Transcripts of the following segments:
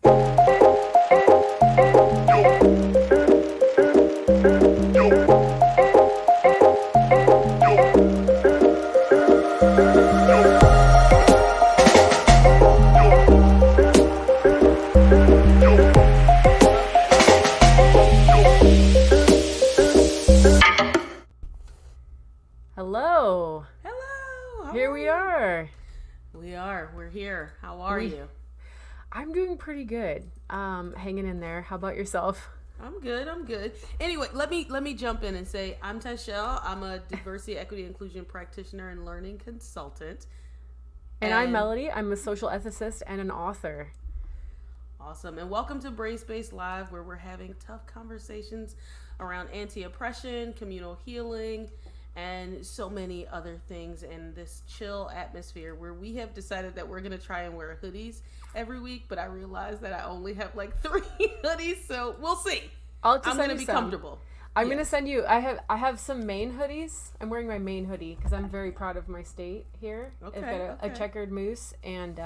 Hello. Hello. Here we are. We're here. How are you? I'm doing pretty good. Hanging in there. How about yourself? I'm good. Anyway, let me jump in and say I'm Tashelle. I'm a diversity, equity, inclusion practitioner and learning consultant. And I'm Melody. I'm a social ethicist and an author. Awesome. And welcome to Brave Space Live, where we're having tough conversations around anti-oppression, communal healing, and so many other things in this chill atmosphere where we have decided that we're going to try and wear hoodies every week, but I realize that I only have like 3 hoodies, so we'll see. I'm going to be comfortable. I'm going to send you, I have some Maine hoodies. I'm wearing my Maine hoodie because I'm very proud of my state here. Okay, I've got a checkered moose, and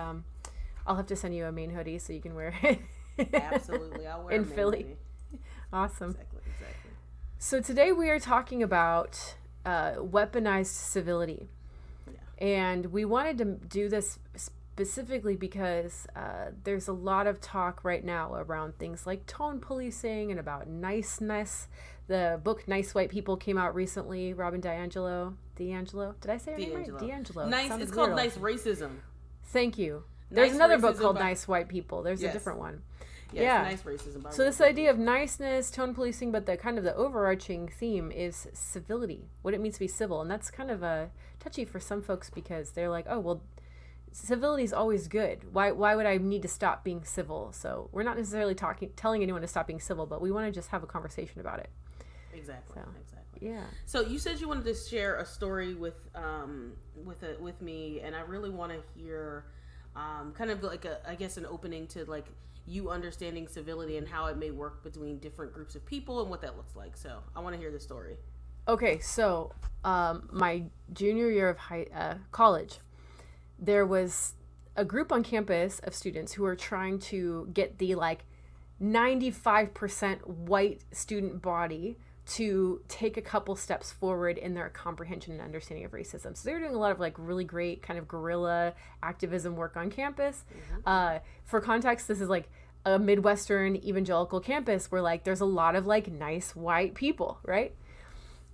I'll have to send you a Maine hoodie so you can wear it. Absolutely. I'll wear it in Philly. Hoodie. Awesome. Exactly. So today we are talking about weaponized civility. Yeah. And we wanted to do this specifically because there's a lot of talk right now around things like tone policing and about niceness. The book Nice White People came out recently. Robin DiAngelo. Did I say her name right? DiAngelo. Nice. It's called Nice Racism. Thank you. There's another book called Nice White People. There's a different one. Yeah. Nice Racism. So this idea of niceness, tone policing, but the kind of the overarching theme is civility, what it means to be civil. And that's kind of touchy for some folks because they're like, oh, well, civility is always good. Why would I need to stop being civil? So we're not necessarily telling anyone to stop being civil, but we want to just have a conversation about it. Exactly. Yeah. So you said you wanted to share a story with me, and I really want to hear kind of like an opening to like you understanding civility and how it may work between different groups of people and what that looks like. So I want to hear the story. Okay, so my junior year of college, there was a group on campus of students who were trying to get the like 95% white student body to take a couple steps forward in their comprehension and understanding of racism. So they were doing a lot of like really great kind of guerrilla activism work on campus. Mm-hmm. For context, this is like a Midwestern evangelical campus where like there's a lot of like nice white people, right?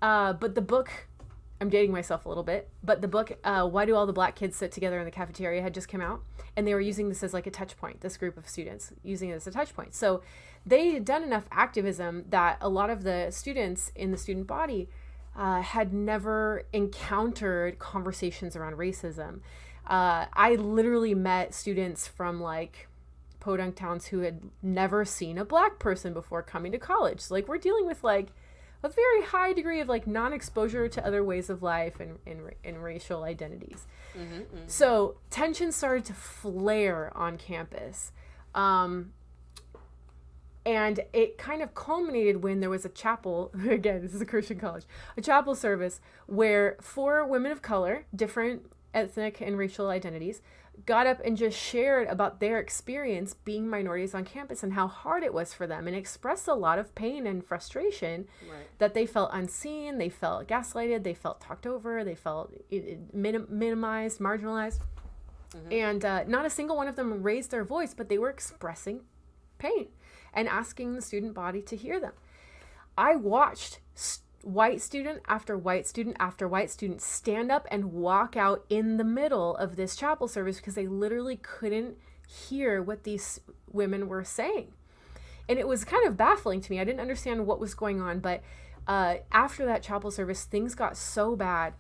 But the book, I'm dating myself a little bit, but the book, Why Do All the Black Kids Sit Together in the Cafeteria, had just come out, and they were using this as like a touch point, this group of students using it as a touch point. So they had done enough activism that a lot of the students in the student body had never encountered conversations around racism. I literally met students from like podunk towns who had never seen a black person before coming to college. So, like, we're dealing with like a very high degree of like non-exposure to other ways of life and racial identities. Mm-hmm, mm-hmm. So tension started to flare on campus. And it kind of culminated when there was a chapel, again, this is a Christian college, a chapel service where 4 women of color, different ethnic and racial identities, got up and just shared about their experience being minorities on campus and how hard it was for them, and expressed a lot of pain and frustration. Right. That they felt unseen, they felt gaslighted, they felt talked over, they felt minimized, marginalized. Mm-hmm. And not a single one of them raised their voice, but they were expressing pain and asking the student body to hear them. I watched white student after white student after white student stand up and walk out in the middle of this chapel service because they literally couldn't hear what these women were saying. And it was kind of baffling to me. I didn't understand what was going on, but after that chapel service, things got so bad.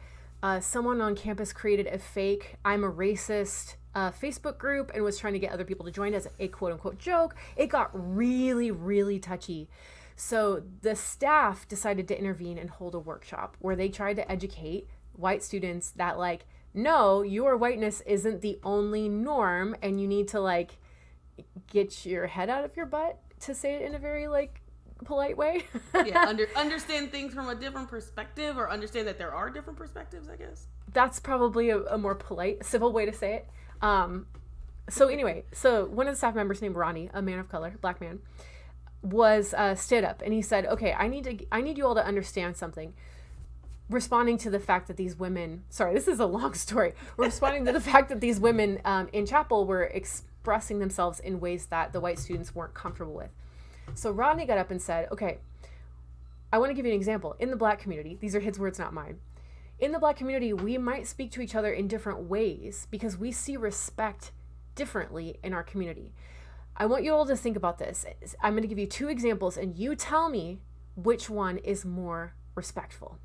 Someone on campus created a fake "I'm a racist" Facebook group and was trying to get other people to join as a quote-unquote joke. It got really, really touchy. So the staff decided to intervene and hold a workshop where they tried to educate white students that, like, no, your whiteness isn't the only norm, and you need to, like, get your head out of your butt, to say it in a very, like, polite way. Yeah, understand things from a different perspective, or understand that there are different perspectives, I guess. That's probably a more polite, civil way to say it. So anyway, so one of the staff members named Ronnie, a man of color, black man, was stood up and he said, okay, I need you all to understand something. Responding to the fact that these women, sorry, this is a long story. Responding to the fact that these women in chapel were expressing themselves in ways that the white students weren't comfortable with. So Rodney got up and said, okay, I want to give you an example. In the black community, these are his words, not mine. In the black community, we might speak to each other in different ways because we see respect differently in our community. I want you all to think about this. I'm going to give you 2 examples and you tell me which one is more respectful.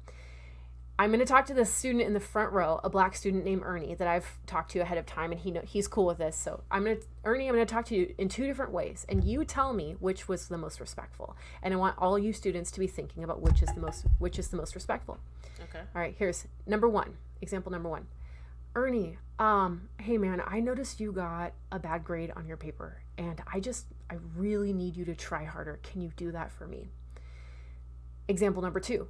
I'm going to talk to the student in the front row, a black student named Ernie that I've talked to ahead of time, and he's cool with this. So Ernie, I'm going to talk to you in 2 different ways, and you tell me which was the most respectful. And I want all you students to be thinking about which is the most respectful. Okay. All right. Here's example number 1. Ernie, hey man, I noticed you got a bad grade on your paper, and I really need you to try harder. Can you do that for me? Example number 2.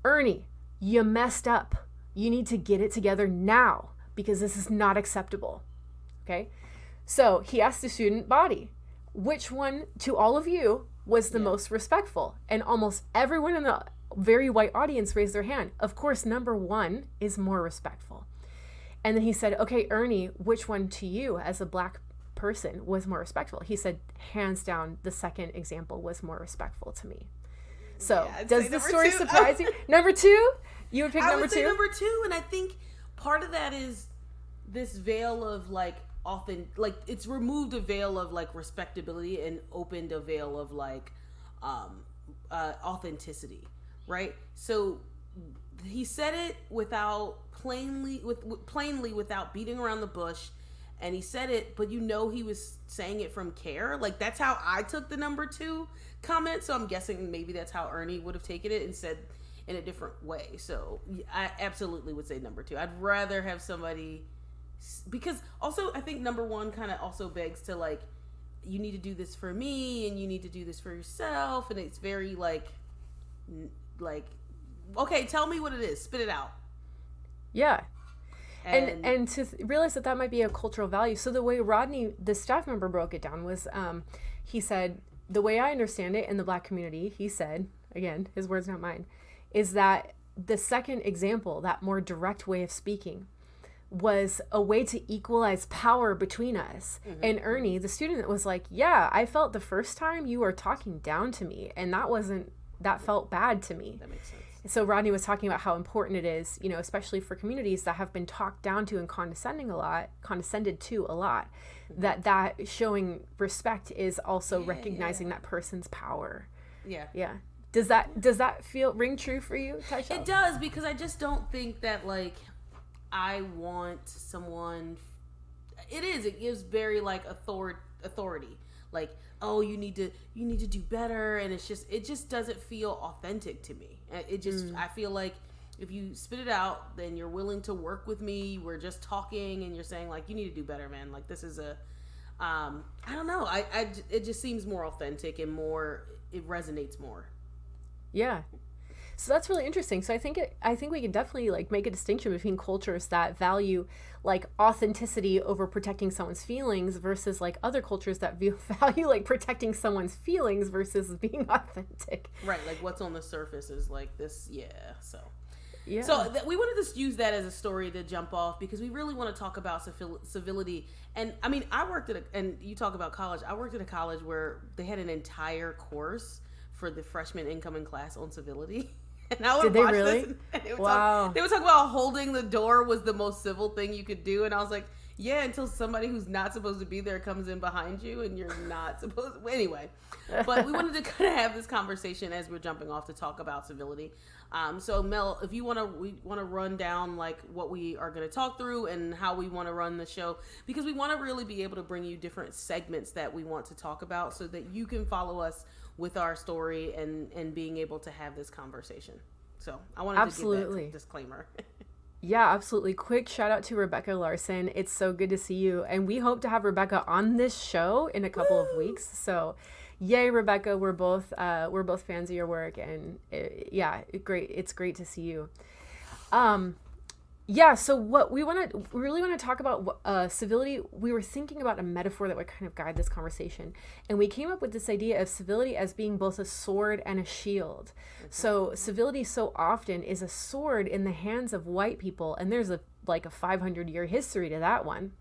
Ernie, you messed up. You need to get it together now because this is not acceptable. Okay? So he asked the student body, which one to all of you was the most respectful? And almost everyone in the very white audience raised their hand. Of course, number 1 is more respectful. And then he said, okay, Ernie, which one to you as a black person was more respectful? He said, hands down, the second example was more respectful to me. So does the story surprise you? Number 2? You would pick number 2? I would say number 2, and I think part of that is this veil of like it's removed a veil of like respectability and opened a veil of like authenticity, right? So he said it plainly without beating around the bush, and he said it, but he was saying it from care. Like that's how I took the number 2 comment. So I'm guessing maybe that's how Ernie would have taken it and said in a different way. So I absolutely would say number 2. I'd rather have somebody, because also I think number 1 kind of also begs to like, you need to do this for me and you need to do this for yourself. And it's very like, okay, tell me what it is. Spit it out. Yeah. And to realize that might be a cultural value. So the way Rodney, the staff member, broke it down was, he said, the way I understand it in the black community, he said, again, his words, not mine, is that the second example, that more direct way of speaking, was a way to equalize power between us. Mm-hmm. And Ernie, the student, was like, yeah, I felt the first time you were talking down to me, and that felt bad to me. That makes sense. So Rodney was talking about how important it is, especially for communities that have been talked down to and condescended to a lot, that showing respect is also recognizing that person's power. Yeah. Yeah. Does that ring true for you, Taisha? It does, because I just don't think that like I want someone. It gives very like authority. Like, oh, you need to do better, and it just doesn't feel authentic to me. I feel like if you spit it out, then you're willing to work with me. We're just talking, and you're saying like, you need to do better, man. Like this is I don't know. It just seems more authentic and it resonates more. Yeah. So that's really interesting. So I think we can definitely like make a distinction between cultures that value like authenticity over protecting someone's feelings versus like other cultures that value like protecting someone's feelings versus being authentic. Right. Like what's on the surface is like this. Yeah. So. Yeah. So we wanted to use that as a story to jump off because we really want to talk about civility. And I mean, and you talk about college. I worked at a college where they had an entire course for the freshman incoming class on civility. And I would watch this, and they would talk about holding the door was the most civil thing you could do. And I was like, yeah, until somebody who's not supposed to be there comes in behind you and you're not supposed to. Anyway, but we wanted to kind of have this conversation as we're jumping off to talk about civility. So Mel, if you we want to run down like what we are going to talk through and how we want to run the show, because we want to really be able to bring you different segments that we want to talk about so that you can follow us with our story and being able to have this conversation. So I wanted to give that disclaimer. Yeah, absolutely. Quick shout out to Rebecca Larson. It's so good to see you. And we hope to have Rebecca on this show in a couple of weeks. So yay, Rebecca. We're both fans of your work, and it's great to see you. Yeah, so what we really want to talk about civility. We were thinking about a metaphor that would kind of guide this conversation, and we came up with this idea of civility as being both a sword and a shield. So civility so often is a sword in the hands of white people, and there's a 500-year history to that one.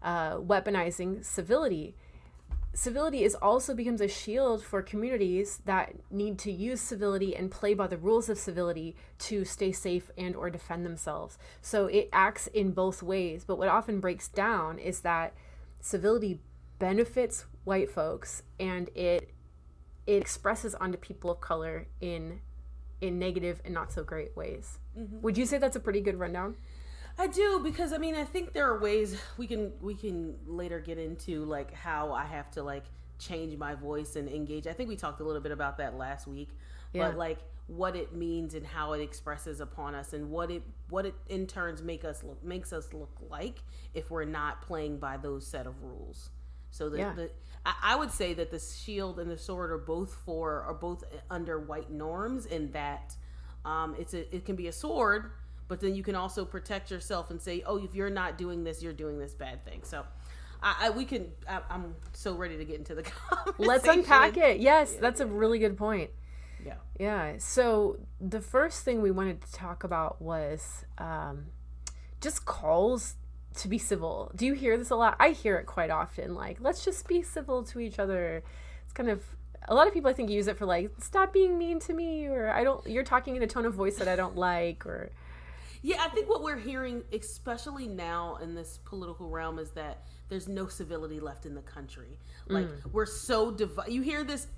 Weaponizing civility. Civility is also becomes a shield for communities that need to use civility and play by the rules of civility to stay safe and or defend themselves. So it acts in both ways. But what often breaks down is that civility benefits white folks, and it expresses onto people of color in negative and not so great ways. Mm-hmm. Would you say that's a pretty good rundown? I do, because I mean, I think there are ways we can later get into like how I have to like change my voice and engage. I think we talked a little bit about that last week, but like what it means and how it expresses upon us, and what it in turns makes us look like if we're not playing by those set of rules. So I would say that the shield and the sword are both under white norms, in that it can be a sword, but then you can also protect yourself and say, oh, if you're not doing this, you're doing this bad thing. So I'm so ready to get into the conversation. Let's unpack it. Yes, that's a really good point. Yeah. Yeah. So the first thing we wanted to talk about was just calls to be civil. Do you hear this a lot? I hear it quite often. Like, let's just be civil to each other. It's kind of, a lot of people I think use it for like, stop being mean to me, or you're talking in a tone of voice that I don't like, or... Yeah, I think what we're hearing, especially now in this political realm, is that there's no civility left in the country. Like, we're so divided. You hear this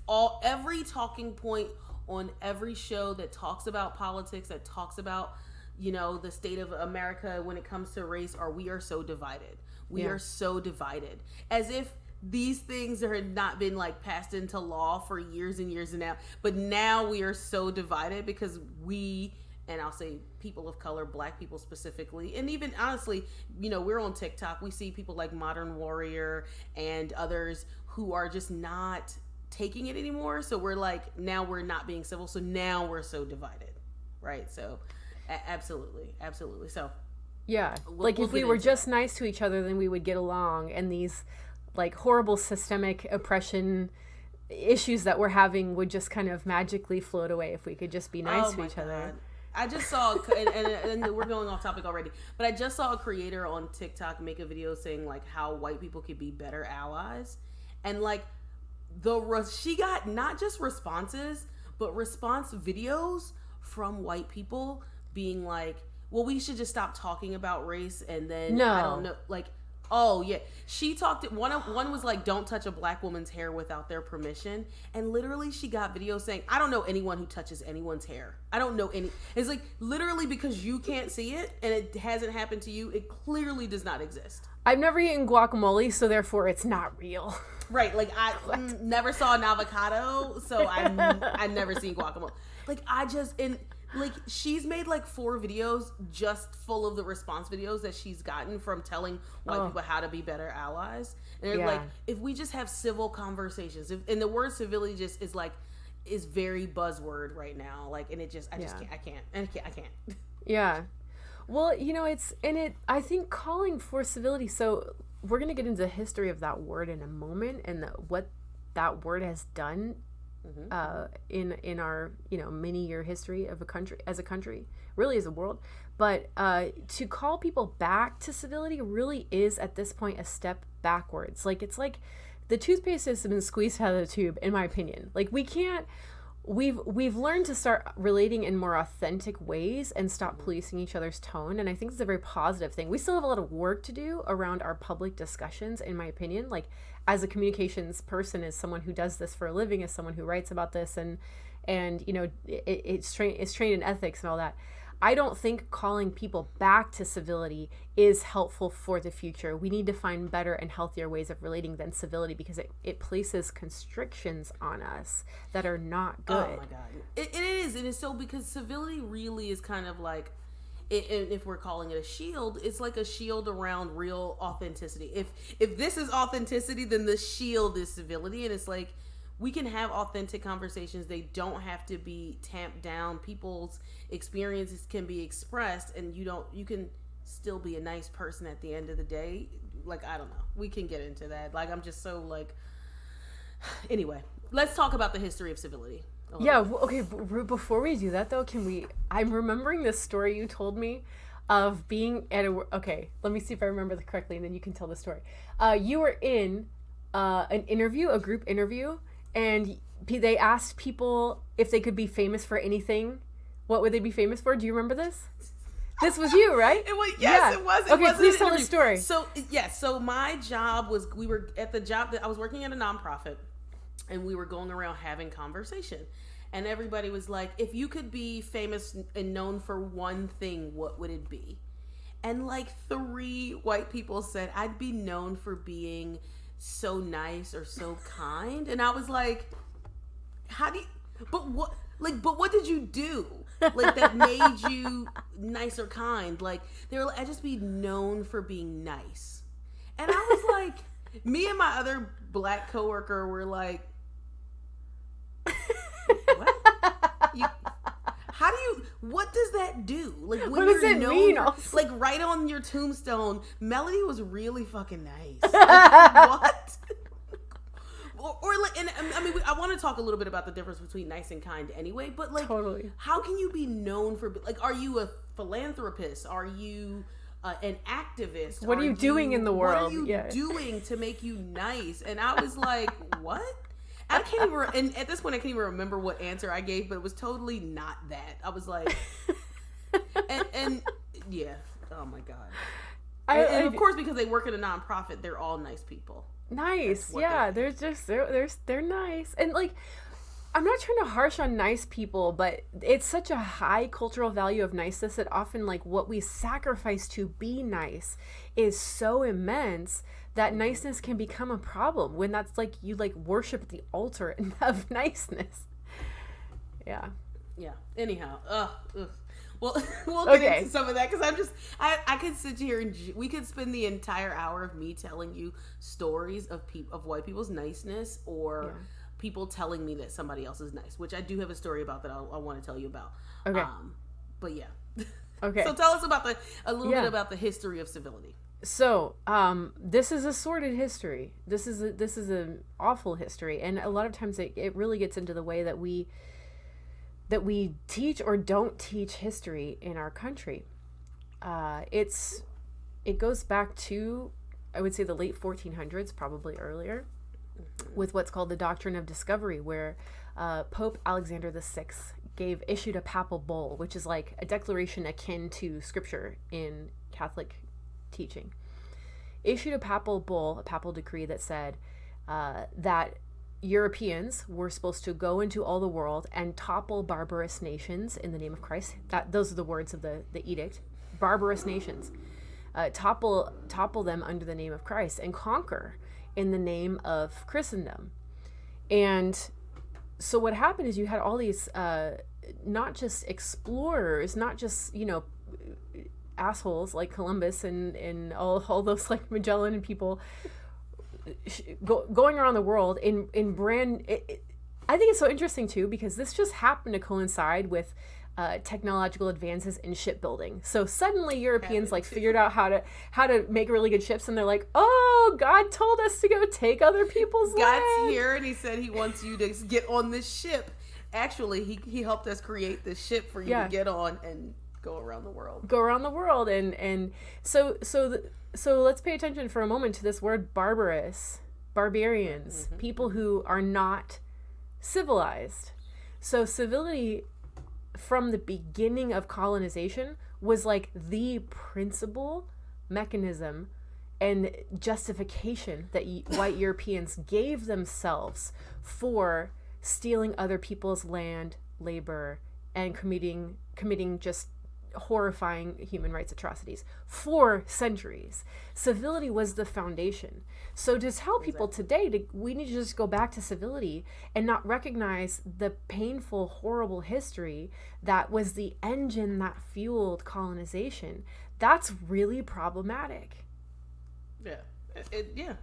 every talking point on every show that talks about politics, that talks about, the state of America when it comes to race, or we are so divided. We are so divided. As if these things have not been like passed into law for years and years and now. But now we are so divided because and I'll say people of color, black people specifically, and even honestly, we're on TikTok. We see people like Modern Warrior and others who are just not taking it anymore. So we're like, now we're not being civil. So now we're so divided, right? So absolutely. So yeah, if we were just nice to each other, then we would get along. And these like horrible systemic oppression issues that we're having would just kind of magically float away if we could just be nice to each other. I just saw, and we're going off topic already, but I just saw a creator on TikTok make a video saying like how white people could be better allies, and like she got not just responses, but response videos from white people being like, well, we should just stop talking about race, and then I don't know, like, oh yeah, she talked. One was like, don't touch a black woman's hair without their permission, and literally she got videos saying, I don't know anyone who touches anyone's hair. I don't know any. It's like literally because you can't see it and it hasn't happened to you, it clearly does not exist. I've never eaten guacamole, so therefore it's not real. Right, like I never saw an avocado, so I never seen guacamole. Like she's made like 4 videos just full of the response videos that she's gotten from telling white people how to be better allies. And they're like, if we just have civil conversations, and the word civility just is very buzzword right now. Like, and it just, I can't. Yeah. Well, I think calling for civility. So we're going to get into the history of that word in a moment, and what that word has done in our many year history of as a country, really as a world. But to call people back to civility really is at this point a step backwards. Like, it's like the toothpaste has been squeezed out of the tube, in my opinion. Like, we've learned to start relating in more authentic ways and stop policing each other's tone, and I think it's a very positive thing. We still have a lot of work to do around our public discussions, in my opinion. Like, as a communications person, as someone who does this for a living, as someone who writes about this, and it's trained in ethics and all that, I don't think calling people back to civility is helpful for the future. We need to find better and healthier ways of relating than civility, because it places constrictions on us that are not good. Oh my God. It is. And it's so, because civility really is kind of like, if we're calling it a shield, it's like a shield around real authenticity. If this is authenticity, then the shield is civility. And it's like, we can have authentic conversations. They don't have to be tamped down. People's experiences can be expressed, and you can still be a nice person at the end of the day. Like, I don't know. We can get into that. Like, I'm just so like, anyway, let's talk about the history of civility. Yeah. Okay. Before we do that though, I'm remembering this story you told me of being at okay, let me see if I remember this correctly, and then you can tell the story. You were in an interview, a group interview, and they asked people if they could be famous for anything. What would they be famous for? Do you remember this? This was you, right? It was, yes, yeah. It was. Okay, please tell the story. So, yes, so my job was, we were at the job that I was working at a nonprofit, and we were going around having conversation. And everybody was like, if you could be famous and known for one thing, what would it be? And like 3 white people said, I'd be known for being so nice or so kind. And I was like, how do you, but what did you do? Like, that made you nice or kind? Like, they were like, I'd just be known for being nice. And I was like, me and my other black coworker were like, what does that do? Like, when what does it mean? Like, right on your tombstone, Melody was really fucking nice. Like, what? Or like, and I mean, I want to talk a little bit about the difference between nice and kind anyway, but like, totally. How can you be known for, like, are you a philanthropist? Are you an activist? What are you doing in the world? What are you doing to make you nice? And I was like, what? I can't even, and at this point I can't even remember what answer I gave, but it was totally not that. I was like, and yeah, oh my God. And of course, because they work at a nonprofit, they're all nice people. Nice, yeah. They're nice, and like, I'm not trying to harsh on nice people, but it's such a high cultural value of niceness that often, like, what we sacrifice to be nice is so immense that niceness can become a problem when that's like you like worship at the altar of niceness. Yeah. Anyhow, well, we'll get into some of that, because I could sit here and we could spend the entire hour of me telling you stories of white people's niceness, or people telling me that somebody else is nice, which I do have a story about that I want to tell you about. Okay. But yeah. Okay. So tell us about a little bit about the history of civility. So, this is a sordid history. This is an awful history, and a lot of times it really gets into the way that we teach or don't teach history in our country. It goes back to, I would say, the late 1400s, probably earlier, with what's called the doctrine of discovery, where Pope Alexander VI issued a papal bull, which is like a declaration akin to scripture in Catholic teaching. Issued a papal bull, a papal decree that said that Europeans were supposed to go into all the world and topple barbarous nations in the name of Christ. Those are the words of the edict. Barbarous nations. Topple them under the name of Christ and conquer in the name of Christendom. And so what happened is you had all these not just explorers, not just, assholes like Columbus and all those like Magellan and people going around the world in I think it's so interesting too, because this just happened to coincide with technological advances in shipbuilding. So suddenly Europeans figured out how to make really good ships, and they're like, oh, God told us to go take other people's land. God's here, and he said he wants you to get on this ship. Actually, he helped us create this ship for you to get on and go around the world. And so let's pay attention for a moment to this word barbarians, people who are not civilized. So civility from the beginning of colonization was like the principal mechanism and justification that white Europeans gave themselves for stealing other people's land, labor, and committing just horrifying human rights atrocities for centuries. Civility was the foundation. So to tell people today, we need to just go back to civility and not recognize the painful, horrible history that was the engine that fueled colonization. That's really problematic. Yeah.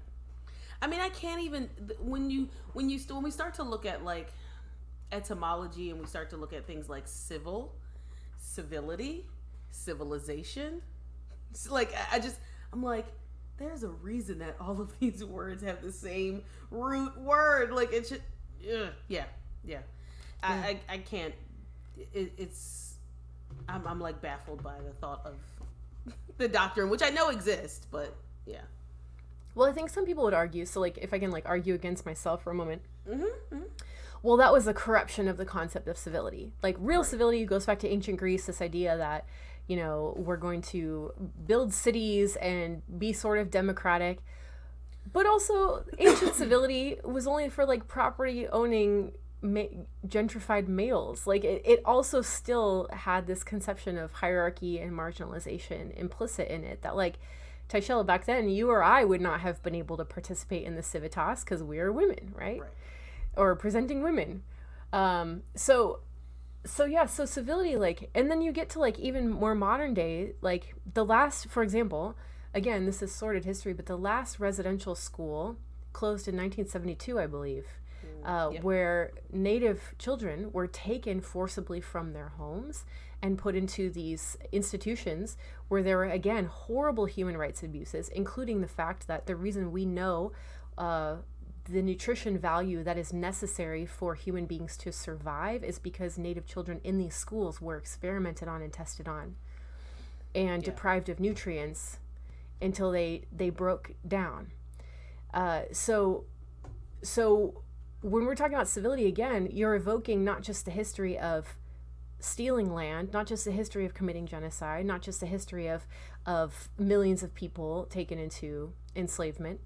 I mean, I can't even when we start to look at like etymology and we start to look at things like civility, civilization. It's like I'm like, there's a reason that all of these words have the same root word. Like it should, yeah. I can't. I'm like baffled by the thought of the doctrine, which I know exists, but yeah. Well, I think some people would argue. So, like, if I can like argue against myself for a moment. Mm-hmm. Well, that was a corruption of the concept of civility. Like real civility goes back to ancient Greece. This idea that, you know, we're going to build cities and be sort of democratic. But also, ancient civility was only for like property owning gentrified males. Like it also still had this conception of hierarchy and marginalization implicit in it. That like, Tayshella, back then, you or I would not have been able to participate in the civitas because we are women, right? Or presenting women. So civility, like, and then you get to like even more modern day, like the last, for example, again, this is sordid history, but the last residential school closed in 1972, I believe, where Native children were taken forcibly from their homes and put into these institutions where there were, again, horrible human rights abuses, including the fact that the reason we know the nutrition value that is necessary for human beings to survive is because Native children in these schools were experimented on and tested on and deprived of nutrients until they broke down. So when we're talking about civility, again, you're evoking not just the history of stealing land, not just the history of committing genocide, not just the history of millions of people taken into enslavement.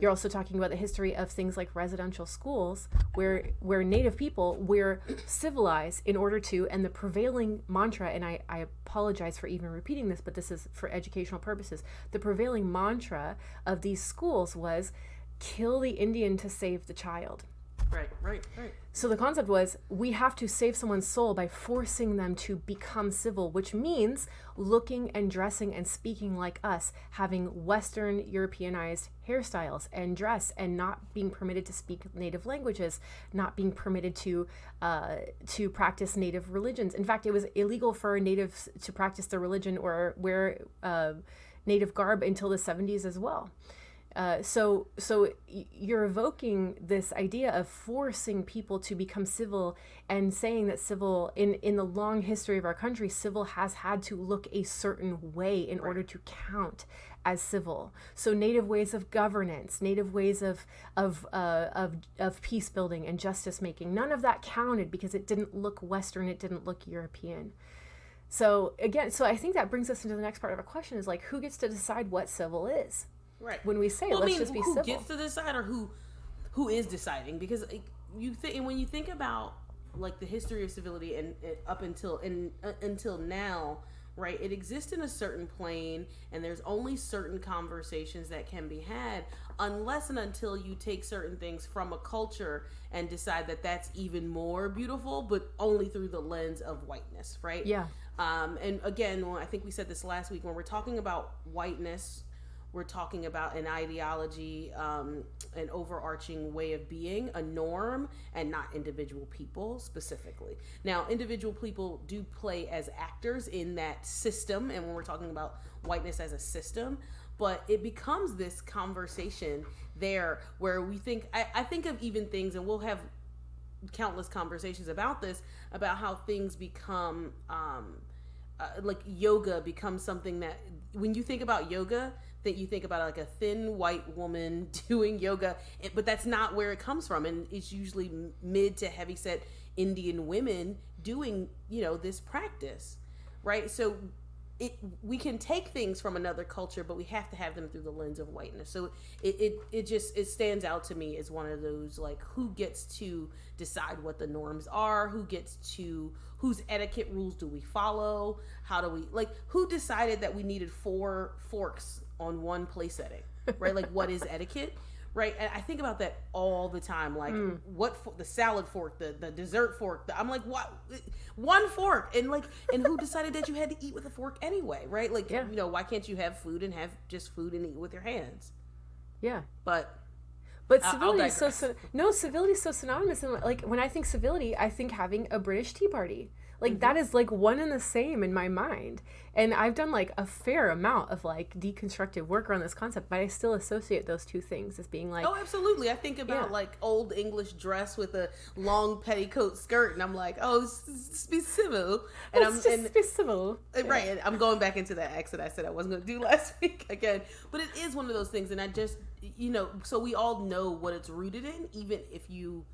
You're also talking about the history of things like residential schools where Native people were civilized in order to, and the prevailing mantra, and I apologize for even repeating this, but this is for educational purposes, the prevailing mantra of these schools was kill the Indian to save the child. Right. So the concept was we have to save someone's soul by forcing them to become civil, which means looking and dressing and speaking like us, having Western Europeanized hairstyles and dress, and not being permitted to speak native languages, not being permitted to practice native religions. In fact, it was illegal for natives to practice their religion or wear native garb until the 70s as well. So you're evoking this idea of forcing people to become civil and saying that civil, in the long history of our country, civil has had to look a certain way in order to count as civil. So native ways of governance, native ways of peace building and justice making, none of that counted because it didn't look Western, it didn't look European. So again, I think that brings us into the next part of our question is like, who gets to decide what civil is? Right. When we say, just be who civil. Who gets to decide, or who is deciding? Because when you think about like the history of civility and up until now, right? It exists in a certain plane, and there's only certain conversations that can be had, unless and until you take certain things from a culture and decide that that's even more beautiful, but only through the lens of whiteness, right? Yeah. And again, I think we said this last week, when we're talking about whiteness, we're talking about an ideology, an overarching way of being, a norm, and not individual people specifically. Now, individual people do play as actors in that system, and when we're talking about whiteness as a system, but it becomes this conversation there where we think, I think of even things, and we'll have countless conversations about this, about how things become, like yoga becomes something that, when you think about yoga, that you think about like a thin white woman doing yoga, but that's not where it comes from. And it's usually mid to heavyset Indian women doing, this practice, right? So we can take things from another culture, but we have to have them through the lens of whiteness. So it stands out to me as one of those, like, who gets to decide what the norms are, whose etiquette rules do we follow, how do we, like, who decided that we needed 4 forks on one plate setting, right? Like, what is etiquette, right? And I think about that all the time, like the salad fork, the dessert fork, I'm like, what, 1 fork, and who decided that you had to eat with a fork anyway, right? Like, why can't you have food and have just food and eat with your hands? Yeah. But But I'll civility is digress. no, civility is so synonymous. And like when I think civility, I think having a British Tea Party. Like that is like one and the same in my mind. And I've done like a fair amount of like deconstructive work around this concept, but I still associate those two things as being like, Oh, absolutely. I think about like old English dress with a long petticoat skirt, and I'm like, oh, just be civil. And let's just be civil. right, and I'm going back into that accent I said I wasn't going to do last week again. But it is one of those things, and I just, so we all know what it's rooted in, even if you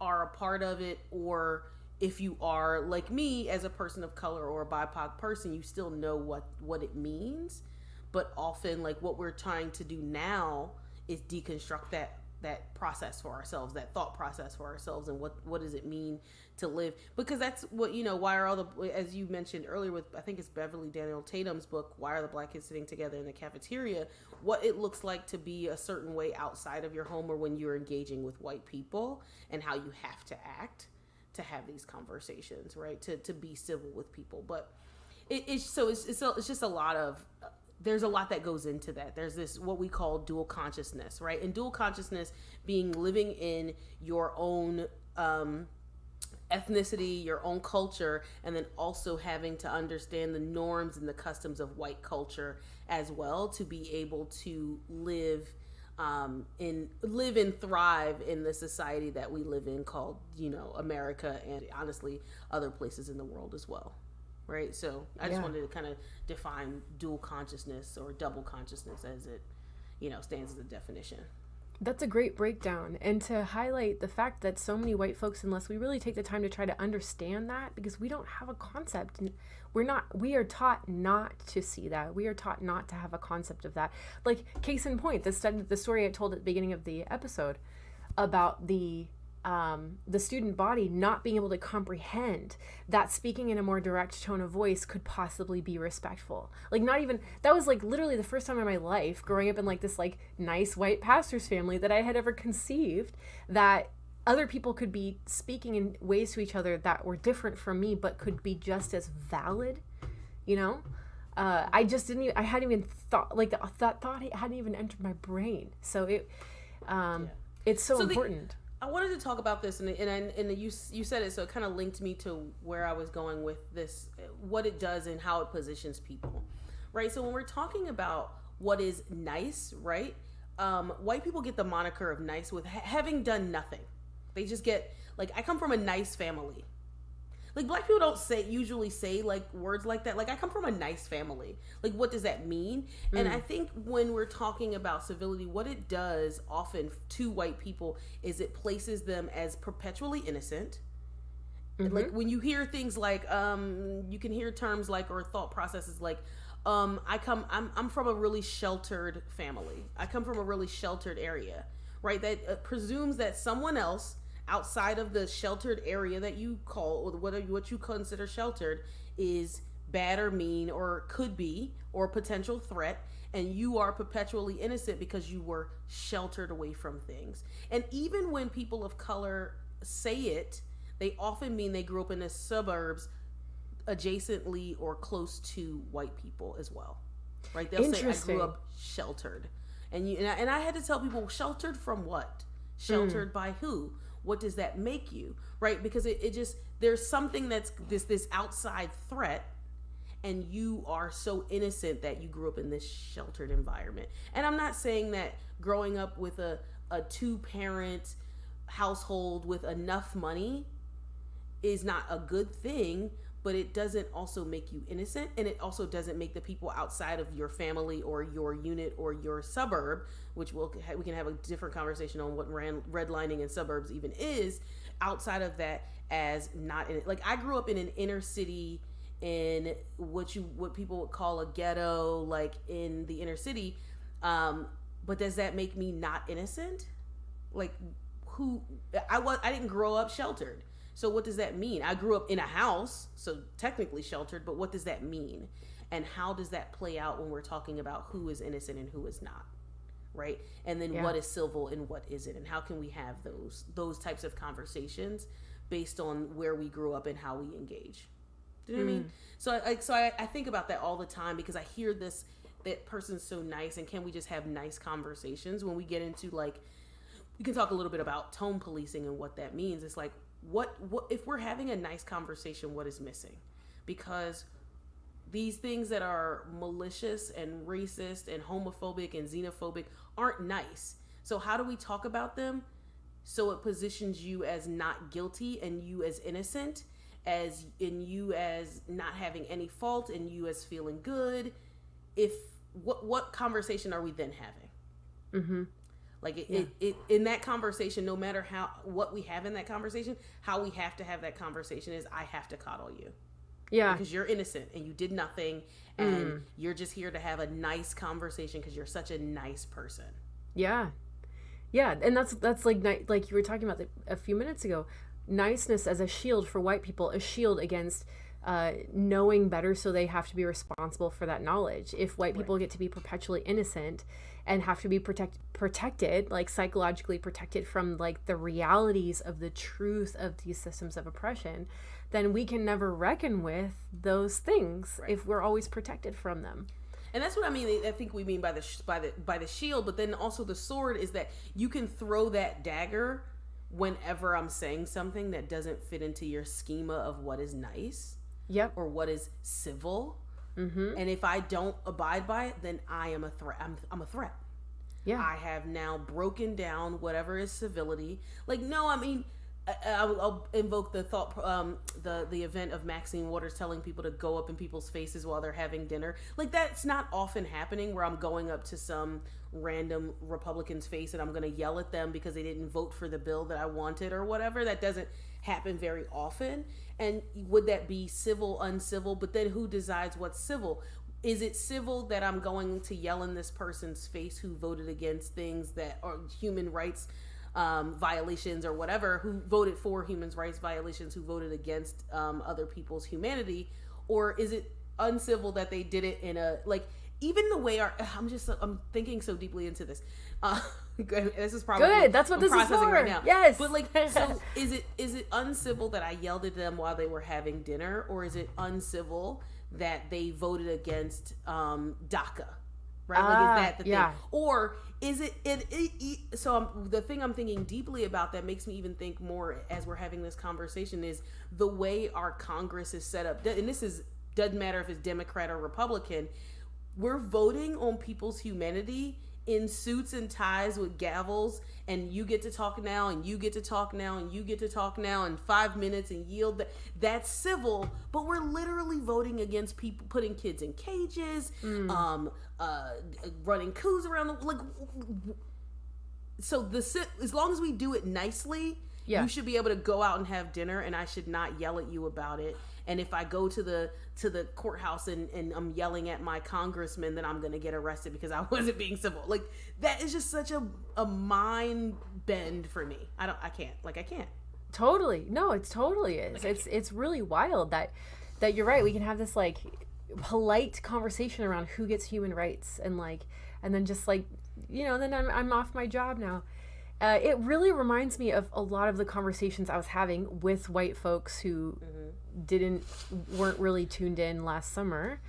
are a part of it, or if you are like me as a person of color or a BIPOC person, you still know what it means. But often, like, what we're trying to do now is deconstruct that process for ourselves, that thought process for ourselves, and what does it mean to live? Because that's what, why are all the, as you mentioned earlier with, I think it's Beverly Daniel Tatum's book, Why Are the Black Kids Sitting Together in the Cafeteria, what it looks like to be a certain way outside of your home or when you're engaging with white people, and how you have to act to have these conversations, right? To be civil with people. But it's just a lot of, there's a lot that goes into that. There's this, what we call dual consciousness, right? And dual consciousness being living in your own ethnicity, your own culture, and then also having to understand the norms and the customs of white culture as well, to be able to live and thrive in the society that we live in, called America, and honestly other places in the world as well, right? So I just wanted to kind of define dual consciousness or double consciousness as it stands as a definition. That's a great breakdown, and to highlight the fact that so many white folks, unless we really take the time to try to understand that, because we don't have a concept, and we are taught not to see that. We are taught not to have a concept of that. Like, case in point, the story I told at the beginning of the episode about the student body not being able to comprehend that speaking in a more direct tone of voice could possibly be respectful. Like, not even, that was like literally the first time in my life growing up in like this like nice white pastor's family that I had ever conceived that other people could be speaking in ways to each other that were different from me but could be just as valid, I just didn't even, I hadn't even thought, like that thought hadn't even entered my brain. So it's so important. I wanted to talk about this, and you said it, so it kind of linked me to where I was going with this, what it does and how it positions people, right? So when we're talking about what is nice, right? White people get the moniker of nice with having done nothing. They just get, like, I come from a nice family. Like, black people don't usually say like words like that. Like, I come from a nice family. Like, what does that mean? And I think when we're talking about civility, what it does often to white people is it places them as perpetually innocent. Like, when you hear things like, you can hear terms like, or thought processes like, I'm from a really sheltered family. I come from a really sheltered area, right? That presumes that someone else outside of the sheltered area that you call, or what you consider sheltered, is bad or mean or could be, or a potential threat, and you are perpetually innocent because you were sheltered away from things. And even when people of color say it, they often mean they grew up in the suburbs adjacently or close to white people as well, right? They'll say, I grew up sheltered. And I had to tell people, sheltered from what? Sheltered by who? What does that make you, right? Because it just, there's something that's this outside threat, and you are so innocent that you grew up in this sheltered environment. And I'm not saying that growing up with a 2-parent household with enough money is not a good thing, but it doesn't also make you innocent, and it also doesn't make the people outside of your family or your unit or your suburb, which we can have a different conversation on what redlining in suburbs even is, outside of that, as not in it. Like, I grew up in an inner city, in what people would call a ghetto, like in the inner city, but does that make me not innocent? Like, I didn't grow up sheltered. So what does that mean? I grew up in a house, so technically sheltered, but what does that mean? And how does that play out when we're talking about who is innocent and who is not, right? And then what is civil and what isn't? And how can we have those types of conversations based on where we grew up and how we engage? Do you know what I mean? So I think about that all the time, because I hear this, that person's so nice, and can we just have nice conversations when we get into like we can talk a little bit about tone policing and what that means. It's like, what if we're having a nice conversation, what is missing? Because these things that are malicious and racist and homophobic and xenophobic aren't nice. So how do we talk about them so it positions you as not guilty and you as innocent, as in you as not having any fault and you as feeling good? If what conversation are we then having? Mm-hmm. Like it in that conversation, no matter what we have in that conversation, how we have to have that conversation is, I have to coddle you. Yeah. Because you're innocent and you did nothing and you're just here to have a nice conversation because you're such a nice person. Yeah. Yeah. And that's like you were talking about a few minutes ago. Niceness as a shield for white people, a shield against knowing better, so they have to be responsible for that knowledge. If white people get to be perpetually innocent and have to be protected, like psychologically protected from like the realities of the truth of these systems of oppression, then we can never reckon with those things if we're always protected from them. And that's what I mean. I think we mean by the shield, but then also the sword is that you can throw that dagger whenever I'm saying something that doesn't fit into your schema of what is nice, or what is civil. Mm-hmm. And if I don't abide by it, then I am a threat. I'm a threat. Yeah, I have now broken down whatever is civility. Like, no, I mean, I'll invoke the thought, the event of Maxine Waters telling people to go up in people's faces while they're having dinner. Like, that's not often happening where I'm going up to some random Republican's face and I'm going to yell at them because they didn't vote for the bill that I wanted or whatever. That doesn't happen very often. And would that be civil, uncivil? But then who decides what's civil? Is it civil that I'm going to yell in this person's face who voted against things that are human rights violations or whatever, who voted for human rights violations, who voted against other people's humanity? Or is it uncivil that they did it in a, like, even the way I'm thinking so deeply into this. This is probably good. That's what this is for right now. Yes. But like, so is it uncivil that I yelled at them while they were having dinner, or is it uncivil that they voted against DACA? Right? Like, is that the thing? Or is it so the thing I'm thinking deeply about that makes me even think more as we're having this conversation is the way our Congress is set up. And doesn't matter if it's Democrat or Republican. We're voting on people's humanity in suits and ties with gavels, and you get to talk now, and you get to talk now, and you get to talk now in 5 minutes and yield. That's civil, but we're literally voting against people, putting kids in cages, running coups around the, like. So as long as we do it nicely, you should be able to go out and have dinner, and I should not yell at you about it. And if I go to the courthouse and I'm yelling at my congressman, then I'm going to get arrested because I wasn't being civil. Like, that is just such a mind bend for me. I can't. Totally. No, it totally is. Like, it's really wild that you're right. We can have this like polite conversation around who gets human rights and then just like, then I'm off my job now. It really reminds me of a lot of the conversations I was having with white folks who weren't really tuned in last summer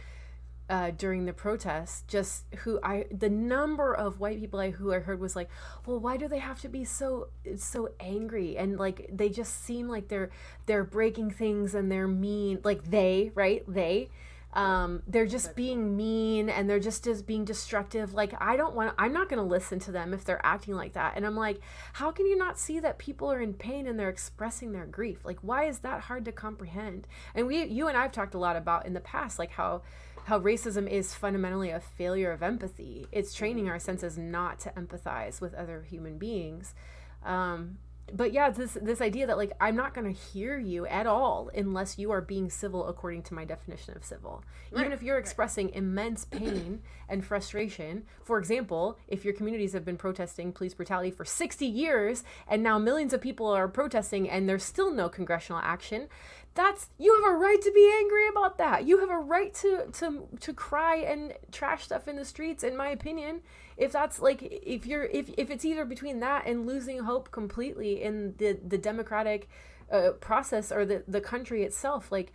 during the protests. Just the number of white people who I heard was like, well, why do they have to be so angry? And like, they just seem like they're breaking things and they're mean. Like they're just being mean and they're just being destructive. Like, I'm not going to listen to them if they're acting like that. And I'm like, how can you not see that people are in pain and they're expressing their grief? Like, why is that hard to comprehend? And you and I've talked a lot about in the past, like how racism is fundamentally a failure of empathy. It's training our senses not to empathize with other human beings. But yeah, this idea that like, I'm not going to hear you at all unless you are being civil according to my definition of civil. Right. Even if you're expressing immense pain and frustration. For example, if your communities have been protesting police brutality for 60 years and now millions of people are protesting and there's still no congressional action, you have a right to be angry about that. You have a right to cry and trash stuff in the streets, in my opinion. If that's like, if it's either between that and losing hope completely in the democratic process or the country itself, like,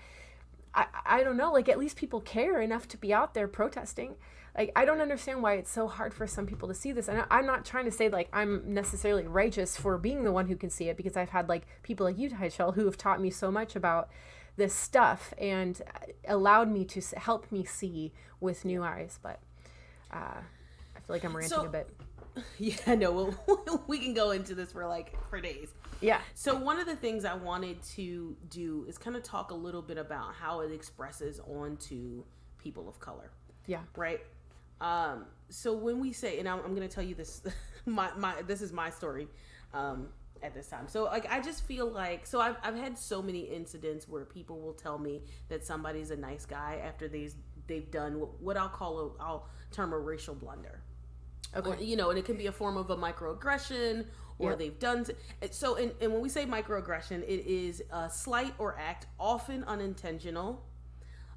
I don't know, like, at least people care enough to be out there protesting. Like, I don't understand why it's so hard for some people to see this. And I'm not trying to say, like, I'm necessarily righteous for being the one who can see it, because I've had, like, people like you, Tychell, who have taught me so much about this stuff and allowed me to help me see with new eyes. But I feel like I'm ranting a bit. Yeah, no, well, we can go into this for days. Yeah. So one of the things I wanted to do is kind of talk a little bit about how it expresses onto people of color. Yeah. Right. So when we say, and I'm going to tell you this, this is my story, at this time. So like, I just feel like, so I've had so many incidents where people will tell me that somebody's a nice guy after they've done what I'll term a racial blunder. Okay. Or, you know, and it can be a form of a microaggression, or they've done so. And when we say microaggression, it is a slight or act, often unintentional,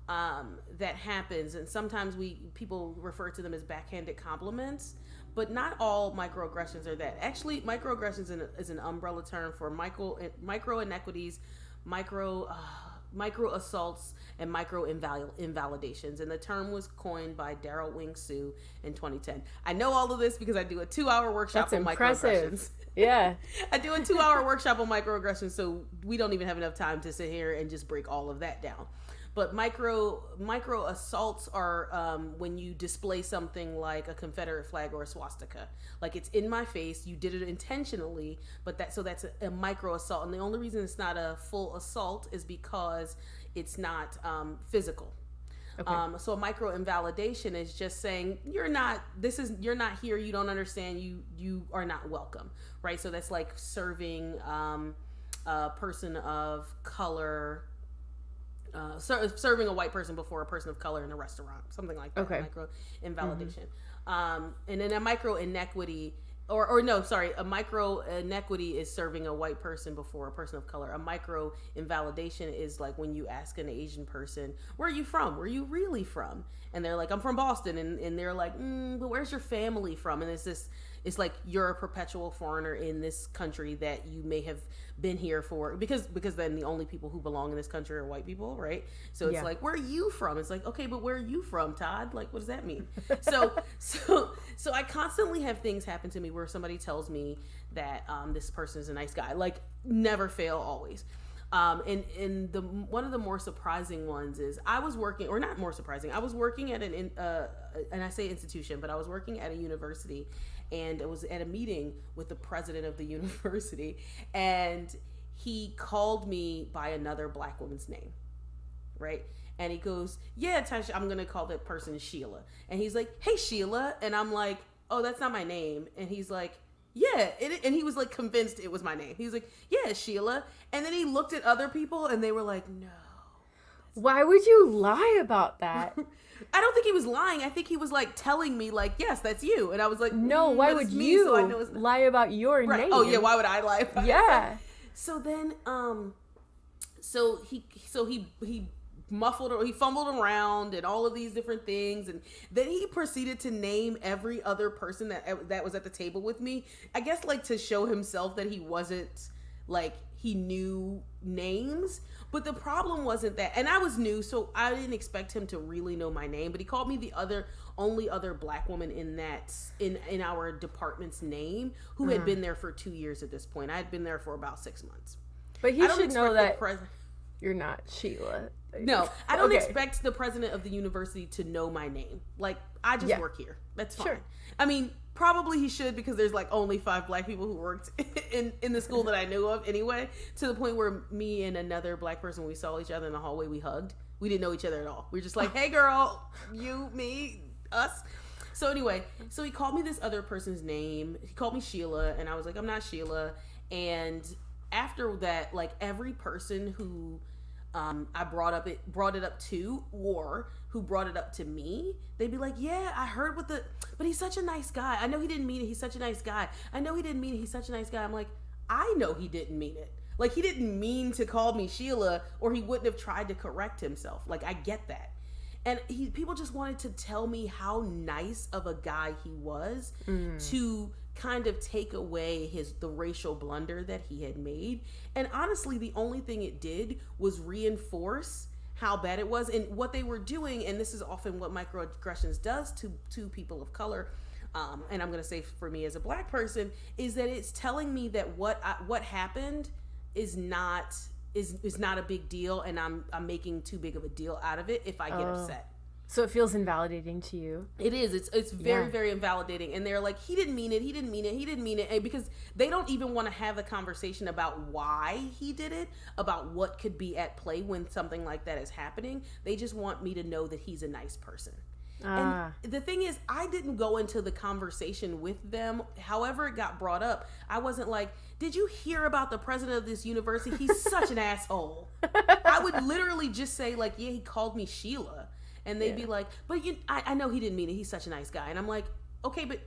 that happens. And sometimes people refer to them as backhanded compliments, but not all microaggressions are that. Actually, microaggressions is an umbrella term for micro inequities, micro assaults, and micro invalidations. And the term was coined by Daryl Wing Sue in 2010. I know all of this because I do a 2-hour workshop on microaggressions. Yeah. I do a 2-hour workshop on microaggressions, so we don't even have enough time to sit here and just break all of that down. But micro assaults are when you display something like a Confederate flag or a swastika. Like, it's in my face, you did it intentionally, but that's a micro assault. And the only reason it's not a full assault is because it's not physical. Okay. So a micro invalidation is just saying you're not here, you don't understand, you are not welcome, right? So that's like serving a person of color. Serving a white person before a person of color in a restaurant, something like that. Okay. Micro invalidation. Mm-hmm. And then a micro inequity, a micro inequity is serving a white person before a person of color. A micro invalidation is like when you ask an Asian person, where are you from? Where are you really from? And they're like, I'm from Boston. And they're like, but where's your family from? And it's like you're a perpetual foreigner in this country that you may have been here for, because then the only people who belong in this country are white people, right? So it's like, where are you from? It's like, okay, but where are you from, Todd? Like, what does that mean? So I constantly have things happen to me where somebody tells me that this person is a nice guy. Like, never fail, always. And one of the more surprising ones is I was working at and I say institution, but I was working at a university, and I was at a meeting with the president of the university, and he called me by another black woman's name, right? And he goes, yeah, Tasha, I'm going to call that person Sheila. And he's like, hey, Sheila. And I'm like, oh, that's not my name. And he's like, yeah. And he was like convinced it was my name. He was like, yeah, Sheila. And then he looked at other people and they were like, no. Why would you lie about that? I don't think he was lying. I think he was like telling me like, yes, that's you. And I was like, no, why would you lie about your name? Oh yeah, why would I lie about it? So then so he he fumbled around and all of these different things, and then he proceeded to name every other person that was at the table with me, I guess like to show himself that he wasn't like he knew names. But the problem wasn't that, and I was new, so I didn't expect him to really know my name, but he called me the only other black woman in our department's name who had been there for 2 years at this point. I had been there for about 6 months. But he should know that you're not Sheila. No, I don't expect the president of the university to know my name. Like, I just work here. That's fine. Sure. I mean, probably he should, because there's like only 5 black people who worked in the school that I knew of anyway, to the point where me and another black person, we saw each other in the hallway, we hugged. We didn't know each other at all. We were just like, hey girl, you, me, us. So anyway, so he called me this other person's name. He called me Sheila, and I was like, I'm not Sheila. And after that, like every person who I brought it up to, or who brought it up to me, they'd be like, yeah, I heard but he's such a nice guy. I know he didn't mean it. He's such a nice guy. I know he didn't mean it. He's such a nice guy. I'm like, I know he didn't mean it. Like, he didn't mean to call me Sheila, or he wouldn't have tried to correct himself. Like, I get that. And people just wanted to tell me how nice of a guy he was to kind of take away the racial blunder that he had made. And honestly, the only thing it did was reinforce how bad it was and what they were doing. And this is often what microaggressions does to people of color. And I'm going to say for me as a black person, is that it's telling me that what happened is not a big deal, and I'm making too big of a deal out of it if I get upset. So it feels invalidating to you. It is. It's very, very invalidating. And they're like, he didn't mean it. He didn't mean it. He didn't mean it. And because they don't even want to have a conversation about why he did it, about what could be at play when something like that is happening. They just want me to know that he's a nice person. And the thing is, I didn't go into the conversation with them. However it got brought up, I wasn't like, did you hear about the president of this university? He's such an asshole. I would literally just say like, yeah, he called me Sheila. And they'd be like, but I know he didn't mean it. He's such a nice guy. And I'm like, okay, but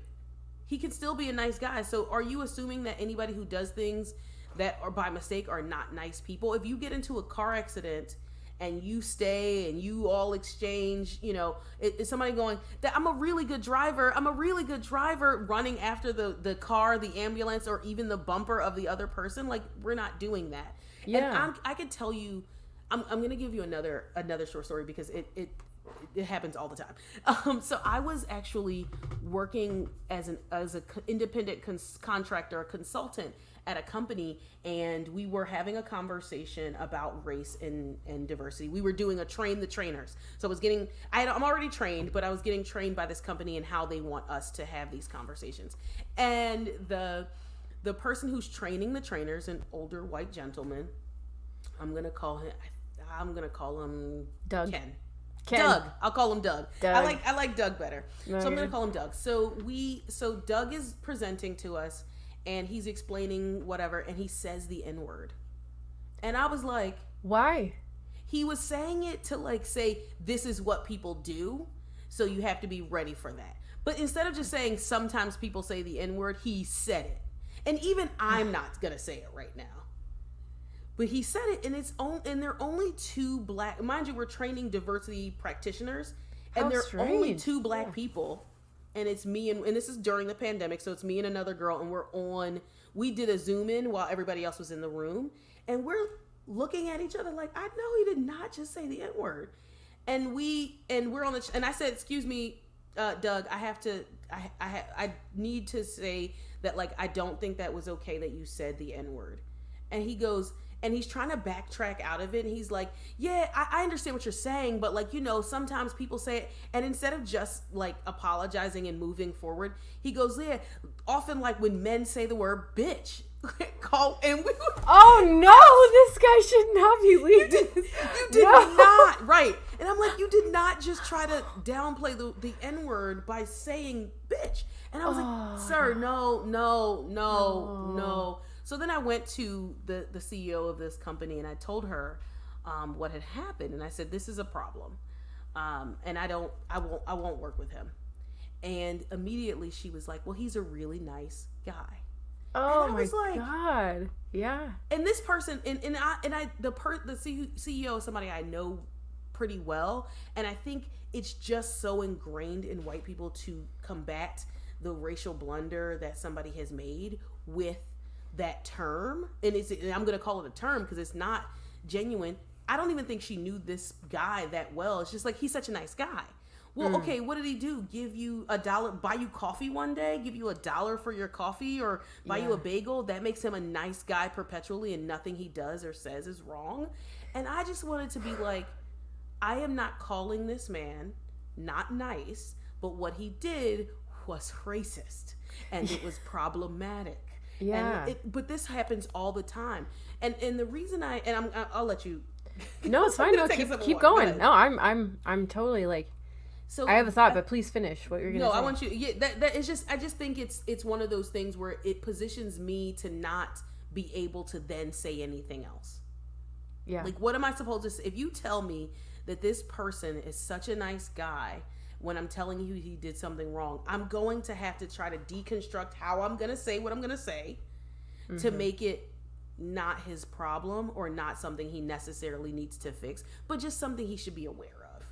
he can still be a nice guy. So are you assuming that anybody who does things that are by mistake are not nice people? If you get into a car accident and you stay and you all exchange, it's somebody going, that I'm a really good driver running after the car, the ambulance, or even the bumper of the other person. Like, we're not doing that. Yeah. And I could tell you, I'm going to give you another short story because it happens all the time. So I was actually working as an independent contractor, a consultant at a company, and we were having a conversation about race and diversity. We were doing a train the trainers. So I'm already trained, but I was getting trained by this company and how they want us to have these conversations. And the person who's training the trainers, an older white gentleman, I'm gonna call him Doug. Ken. Doug. I'll call him Doug. I like Doug better. No, so I'm going to call him Doug. So Doug is presenting to us and he's explaining whatever and he says the N-word. And I was like, why? He was saying it to like say, this is what people do, so you have to be ready for that. But instead of just saying sometimes people say the N-word, he said it. And even I'm not going to say it right now. But he said it, and they're only two black. Mind you, we're training diversity practitioners, and they're only two black people, and it's me and this is during the pandemic, so it's me and another girl, and we did a Zoom in while everybody else was in the room, and we're looking at each other like, I know he did not just say the N-word, and we're on and I said, excuse me, Doug, I need to say that like I don't think that was okay that you said the N-word, and he goes. And he's trying to backtrack out of it. And he's like, yeah, I understand what you're saying. But like, sometimes people say it. And instead of just like apologizing and moving forward, he goes, yeah, often like when men say the word bitch. Oh no, this guy should not be leading. You did not. Right. And I'm like, you did not just try to downplay the N-word by saying bitch. And I was like, sir, no. So then I went to the CEO of this company and I told her what had happened. And I said, this is a problem. And I won't work with him. And immediately she was like, well, he's a really nice guy. Oh my God. Yeah. And this person, the CEO is somebody I know pretty well. And I think it's just so ingrained in white people to combat the racial blunder that somebody has made with that term. And I'm going to call it a term because it's not genuine. I don't even think she knew this guy that well. It's just like, he's such a nice guy. Well, okay, what did he do? Give you $1, buy you coffee one day, give you $1 for your coffee, or buy you a bagel? That makes him a nice guy perpetually, and nothing he does or says is wrong. And I just wanted to be like, I am not calling this man not nice, but what he did was racist, and it was problematic. Yeah. But this happens all the time. And the reason I'll let you. No, it's fine. No, keep going. No, I'm totally like. So I have a thought, but please finish what you're gonna say. No, I want you. Yeah, that is just. I just think it's one of those things where it positions me to not be able to then say anything else. Yeah. Like, what am I supposed to say? If you tell me that this person is such a nice guy when I'm telling you he did something wrong, I'm going to have to try to deconstruct how I'm going to say what I'm going to say to make it not his problem or not something he necessarily needs to fix, but just something he should be aware of.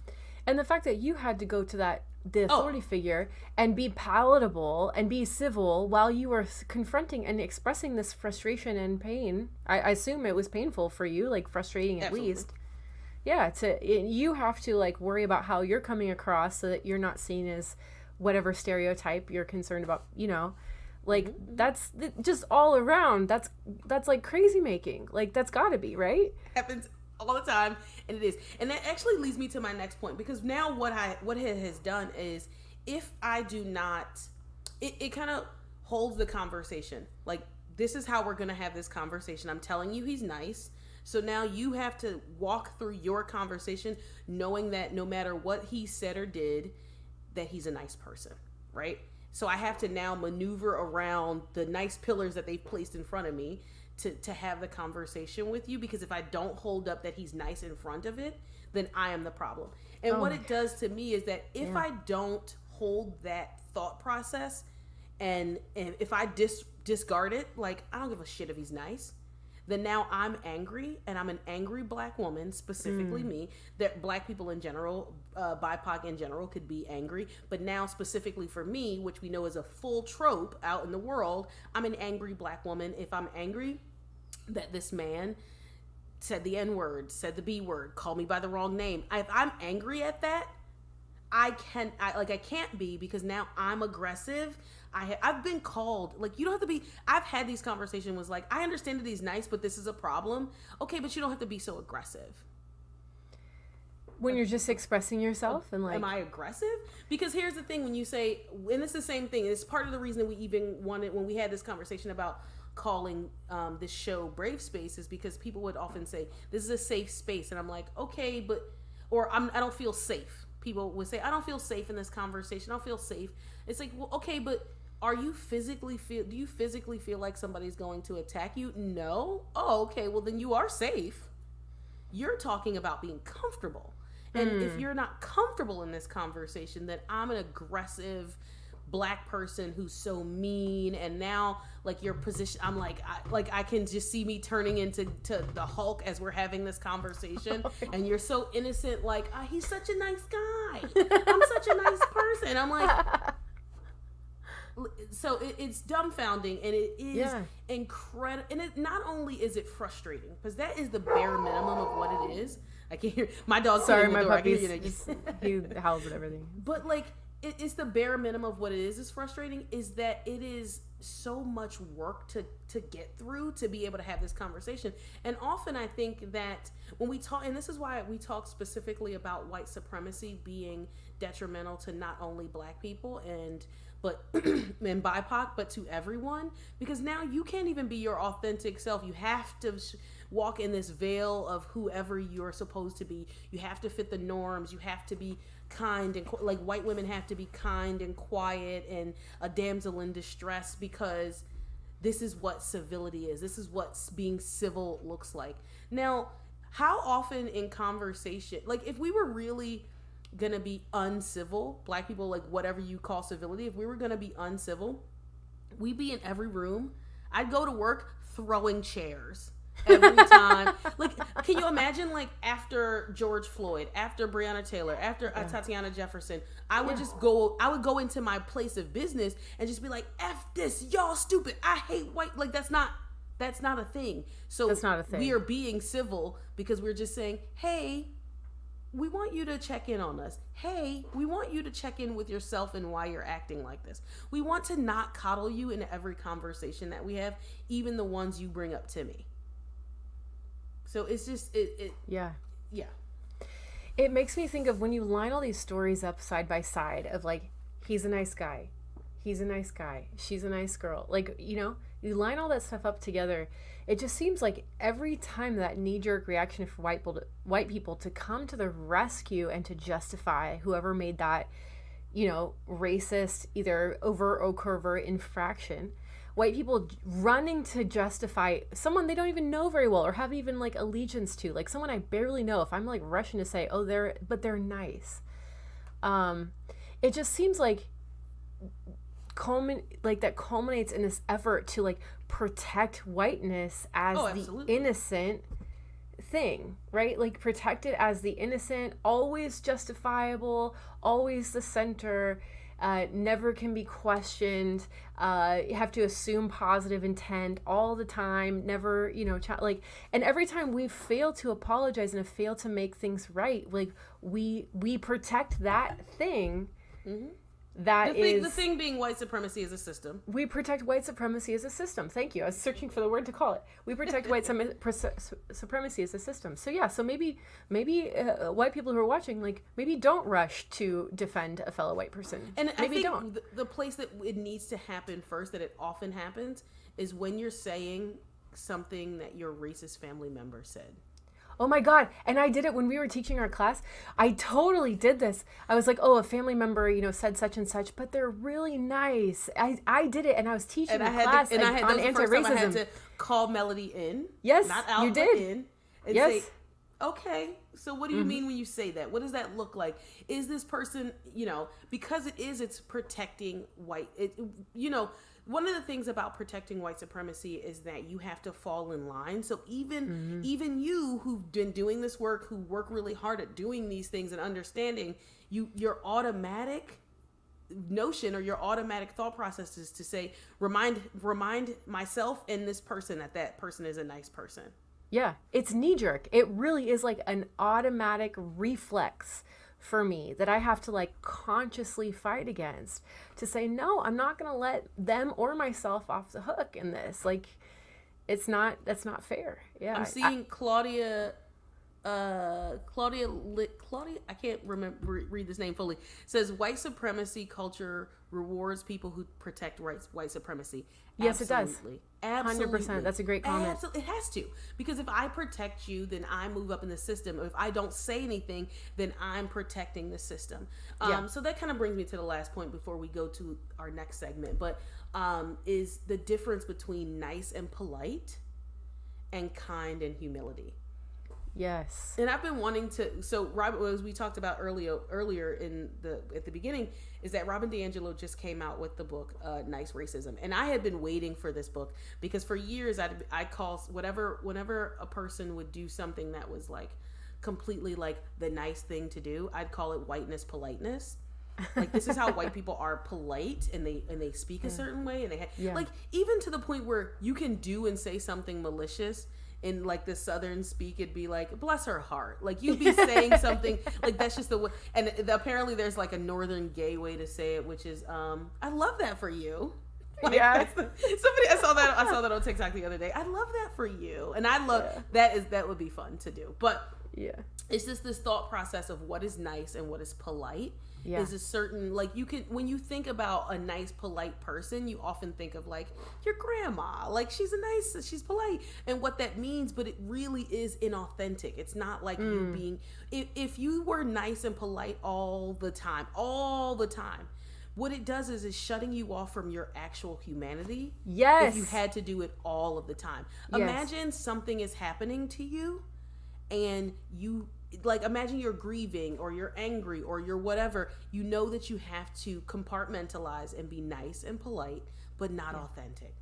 And the fact that you had to go to the authority figure and be palatable and be civil while you were confronting and expressing this frustration and pain. I assume it was painful for you, like frustrating at least. Yeah, you have to like worry about how you're coming across so that you're not seen as whatever stereotype you're concerned about, like that's just all around. That's like crazy making. Like that's got to be, right? Happens all the time, and it is. And that actually leads me to my next point, because now what it has done is, if I do not, it kind of holds the conversation. Like, this is how we're going to have this conversation. I'm telling you he's nice. So now you have to walk through your conversation knowing that no matter what he said or did, that he's a nice person, right? So I have to now maneuver around the nice pillars that they've placed in front of me to have the conversation with you, because if I don't hold up that he's nice in front of it, then I am the problem. And what it does to me is that if I don't hold that thought process, and if I discard it, like, I don't give a shit if he's nice, then now I'm angry, and I'm an angry black woman, specifically me, that black people in general, BIPOC in general, could be angry. But now specifically for me, which we know is a full trope out in the world, I'm an angry black woman. If I'm angry that this man said the N-word, said the B-word, called me by the wrong name, if I'm angry at that, I can't be, because now I'm aggressive. I've been called, like, you don't have to be, I've had these conversations with, like, I understand that he's nice, but this is a problem. Okay, but you don't have to be so aggressive. When you're just expressing yourself and like... Am I aggressive? Because here's the thing, when you say, and it's the same thing, it's part of the reason we even wanted, when we had this conversation about calling this show Brave Space, is because people would often say, this is a safe space. And I'm like, okay, but, or I don't feel safe. People would say, I don't feel safe in this conversation. I don't feel safe. It's like, well, okay, but do you physically feel like somebody's going to attack you? No. Oh, okay. Well, then you are safe. You're talking about being comfortable. And if you're not comfortable in this conversation, then I'm an aggressive black person who's so mean. And now, like, your position, I'm like, I can just see me turning into the Hulk as we're having this conversation. And you're so innocent, like, he's such a nice guy. I'm such a nice person. I'm like, so it's dumbfounding, and it is incredible. And it not only is it frustrating, because that is the bare minimum of what it is. I can hear my dog. Sorry, my puppy's he howls at everything. But like, it's the bare minimum of what it is frustrating, is that it is so much work to get through to be able to have this conversation. And often I think that when we talk, and this is why we talk specifically about white supremacy being detrimental to not only black people and BIPOC, but to everyone, because now you can't even be your authentic self. You have to walk in this veil of whoever you're supposed to be. You have to fit the norms. You have to be kind, and like, white women have to be kind and quiet and a damsel in distress, because this is what civility is. This is what being civil looks like. Now, how often in conversation, like, if we were really gonna be uncivil, black people, like, whatever you call civility, if we were gonna be uncivil, we'd be in every room. I'd go to work throwing chairs every time. Like, can you imagine, like, after George Floyd, after Breonna Taylor, after Tatiana Jefferson, I would go into my place of business and just be like, F this, y'all stupid, I hate white, like, that's not a thing. So that's not a thing. We are being civil because we're just saying, hey, we want you to check in on us. Hey, we want you to check in with yourself and why you're acting like this. We want to not coddle you in every conversation that we have, even the ones you bring up to me. So it's just, Yeah. It makes me think of when you line all these stories up side by side of, like, he's a nice guy, he's a nice guy, she's a nice girl. Like, you line all that stuff up together. It just seems like every time that knee-jerk reaction for white people to come to the rescue and to justify whoever made that, racist, either overt or covert infraction, white people running to justify someone they don't even know very well or have even, like, allegiance to, like someone I barely know. If I'm, like, rushing to say, oh, they're nice. It just seems like that culminates in this effort to, like, protect whiteness as the innocent thing, right? Like, protect it as the innocent, always justifiable, always the center. never can be questioned, you have to assume positive intent all the time, never, like, and every time we fail to apologize and fail to make things right, like, we protect that thing. Mm-hmm. The thing being white supremacy as a system. We protect white supremacy as a system. Thank you. I was searching for the word to call it. We protect white supremacy as a system. So yeah, so maybe white people who are watching, like, maybe don't rush to defend a fellow white person. And maybe I think don't. The place that it needs to happen first, that it often happens, is when you're saying something that your racist family member said. Oh my God. And I did it when we were teaching our class. I totally did this. I was like, oh, a family member, said such and such, but they're really nice. I did it, and I was teaching the class on anti-racism. I had to call Melody in. Yes, not out, you did. But in, and yes. say, okay, so what do you mean when you say that? What does that look like? Is this person, because it's protecting white, one of the things about protecting white supremacy is that you have to fall in line. So even you who've been doing this work, who work really hard at doing these things and understanding, your automatic notion or your automatic thought process is to say, remind myself and this person that person is a nice person. Yeah, it's knee-jerk. It really is like an automatic reflex for me that I have to, like, consciously fight against, to say, no, I'm not going to let them or myself off the hook in this. Like, that's not fair. Yeah. I'm seeing Claudia, I can't read this name fully, says white supremacy culture rewards people who protect white supremacy. Yes, Absolutely. It does. Absolutely. 100%. That's a great comment. Absolutely. It has to. Because if I protect you, then I move up in the system. If I don't say anything, then I'm protecting the system. So that kind of brings me to the last point before we go to our next segment. But is the difference between nice and polite and kind and humility. Yes. And I've been wanting to, so Robert, as we talked about earlier at the beginning, is that Robin DiAngelo just came out with the book, Nice Racism. And I had been waiting for this book because for years I call whenever a person would do something that was like completely like the nice thing to do, I'd call it whiteness politeness. Like, this is how white people are polite, and they speak a certain way, and they like, even to the point where you can do and say something malicious. In like the Southern speak, it'd be like, bless her heart. Like, you'd be saying something like, that's just the way. And apparently there's like a Northern gay way to say it, which is, I love that for you. Like, I saw that on TikTok the other day. I love that for you. And I love, that would be fun to do. But it's just this thought process of what is nice and what is polite. Is a certain, like, you can, when you think about a nice, polite person, you often think of like your grandma, like she's she's polite, and what that means, but it really is inauthentic. It's not like you being, if you were nice and polite all the time, what it does is shutting you off from your actual humanity. Yes. If you had to do it all of the time. Imagine something is happening to you and you, like, imagine you're grieving or you're angry or you're whatever. You know that you have to compartmentalize and be nice and polite, but not authentic.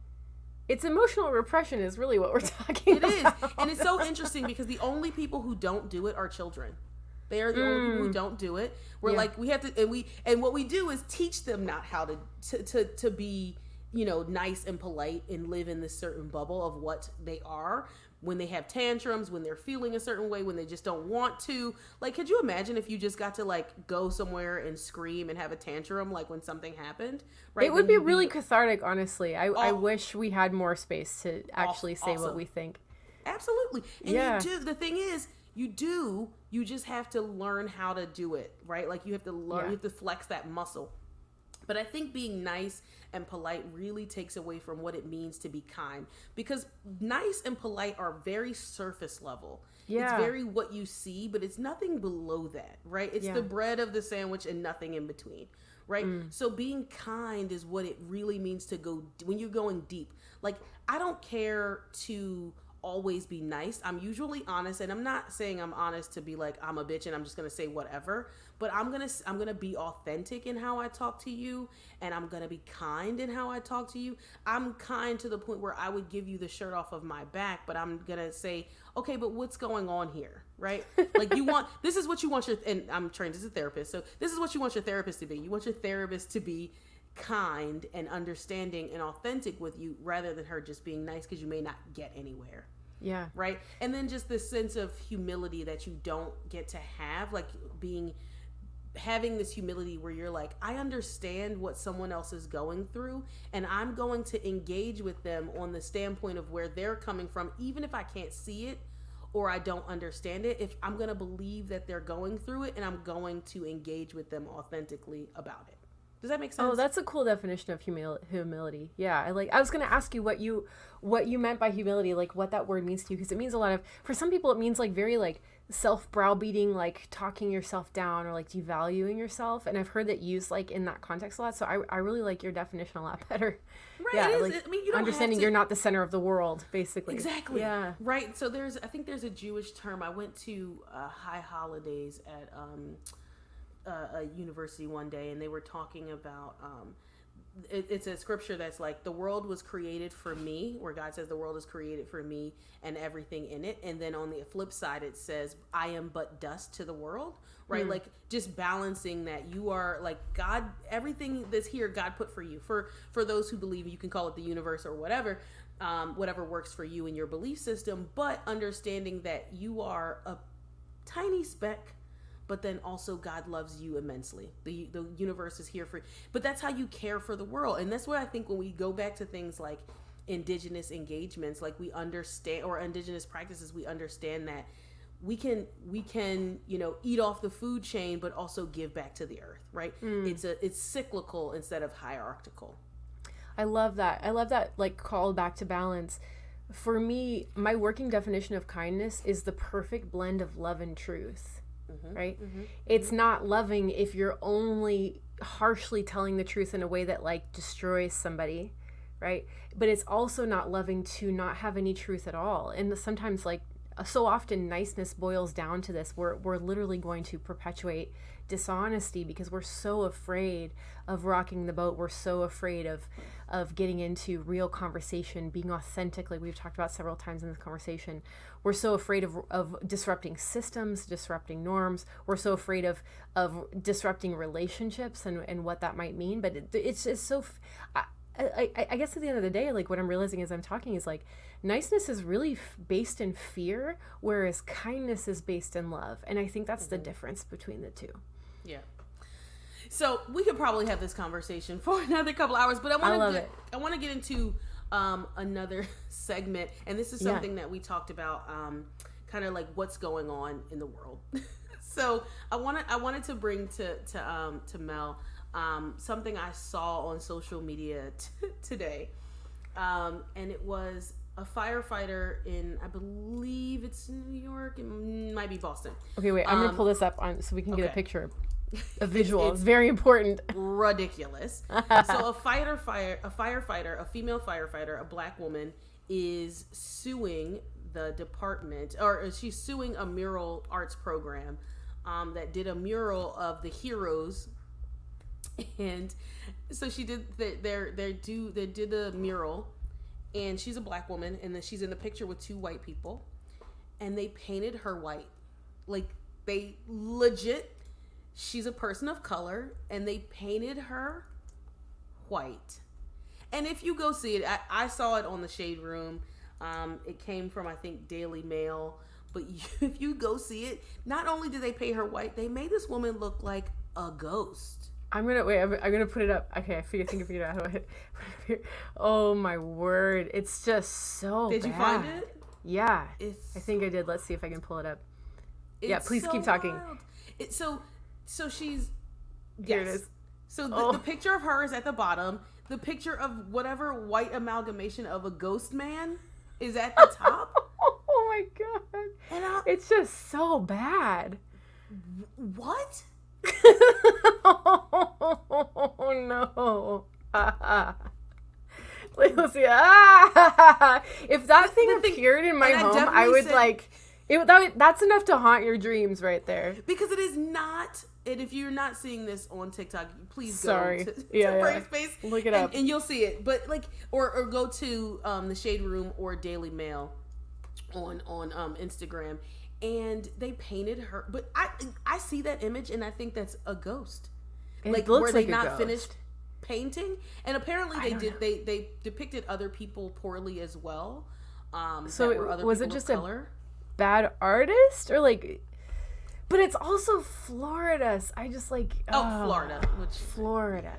It's emotional repression is really what we're talking about. It is. And it's so interesting because the only people who don't do it are children. They are the only people who don't do it. We're like, we have to, and what we do is teach them not how to be, nice and polite and live in this certain bubble of what they are. When they have tantrums, when they're feeling a certain way, when they just don't want to. Like, could you imagine if you just got to, like, go somewhere and scream and have a tantrum, like, when something happened? Right? It would be really cathartic, honestly. I wish we had more space to actually say what we think. Absolutely. And you do. The thing is, you just have to learn how to do it, right? Like, you have to learn, you have to flex that muscle. But I think being nice and polite really takes away from what it means to be kind, because nice and polite are very surface level. It's very what you see, but it's nothing below that, right? It's the bread of the sandwich and nothing in between, right? So being kind is what it really means to go when you're going deep. Like, I don't care to always be nice. I'm usually honest, and I'm not saying I'm honest to be like I'm a bitch and I'm just gonna say whatever, but I'm gonna be authentic in how I talk to you, and I'm gonna be kind in how I talk to you. I'm kind to the point where I would give you the shirt off of my back, but I'm gonna say, okay, but what's going on here, right? Like this is what you want and I'm trained as a therapist, so this is what you want your therapist to be. You want your therapist to be kind and understanding and authentic with you, rather than her just being nice because you may not get anywhere. Yeah. Right. And then just this sense of humility that you don't get to have, like having this humility where you're like, I understand what someone else is going through, and I'm going to engage with them on the standpoint of where they're coming from, even if I can't see it or I don't understand it. If I'm going to believe that they're going through it, and I'm going to engage with them authentically about it. Does that make sense? Oh, that's a cool definition of humility. Yeah, I was going to ask you what you meant by humility, like what that word means to you, because it means a lot of, for some people it means like very like self-browbeating, like talking yourself down or like devaluing yourself, and I've heard that used like in that context a lot. So I really like your definition a lot better. Right. Yeah, it is. like I mean, you don't understanding you're not the center of the world, basically. Exactly. Yeah. Right. So I think there's a Jewish term. I went to High Holidays at a university one day, and they were talking about it's a scripture that's like, the world was created for me, where God says the world is created for me and everything in it, and then on the flip side it says I am but dust to the world, right? Like just balancing that you are like God, everything that's here God put for you, for those who believe, you can call it the universe or whatever works for you in your belief system, but understanding that you are a tiny speck, but then also God loves you immensely. The universe is here for, but that's how you care for the world. And that's where I think when we go back to things like indigenous engagements, like we understand, or indigenous practices, we understand that we can, eat off the food chain, but also give back to the earth, right? It's cyclical instead of hierarchical. I love that like call back to balance. For me, my working definition of kindness is the perfect blend of love and truth. Right? It's not loving if you're only harshly telling the truth in a way that like destroys somebody, right? But it's also not loving to not have any truth at all. And sometimes, like, so often niceness boils down to this. We're literally going to perpetuate dishonesty because we're so afraid of rocking the boat. We're so afraid of getting into real conversation, being authentic, like we've talked about several times in this conversation. We're so afraid of disrupting systems, disrupting norms. We're so afraid of disrupting relationships and what that might mean. But it's just so... I guess at the end of the day, like what I'm realizing as I'm talking is like niceness is really based in fear, whereas kindness is based in love. And I think that's the difference between the two. Yeah. So we could probably have this conversation for another couple hours, but I want to get into another segment, and this is something that we talked about, kind of like what's going on in the world. So I wanted to bring to Mel something I saw on social media today, and it was a firefighter in, I believe it's New York, it might be Boston. Okay, wait, I'm gonna pull this up so we can get a picture. A visual. It's very important. Ridiculous. So a firefighter, a female firefighter, a black woman, is suing the department, or she's suing a mural arts program that did a mural of the heroes. And so she did they did the mural, and she's a black woman, and then she's in the picture with two white people, and they painted her white. Like, they legit, she's a person of color, and they painted her white. And if you go see it, I saw it on the Shade Room. It came from, I think, Daily Mail. But if you go see it, not only did they paint her white, they made this woman look like a ghost. I'm gonna put it up. Okay, I think I figured out how to hit. Oh my word! It's just so Did bad. You find it? Yeah, I think I did. Let's see if I can pull it up. Yeah, please keep talking. So she's here. It is. So the picture of her is at the bottom. The picture of whatever white amalgamation of a ghost man is at the top. Oh my god! And it's just so bad. What? Oh no. Let's see. If that thing appeared in my home, I would that's enough to haunt your dreams right there. Because it is not. And if you're not seeing this on TikTok, please go to Brave Space. Look it up. And you'll see it. But or go to the Shade Room or Daily Mail on Instagram. And they painted her. But I see that image and I think that's a ghost. It looks like they a not ghost. Finished painting? And apparently they depicted other people poorly as well. So was it just a bad artist or but it's also Florida. I just Florida. Florida.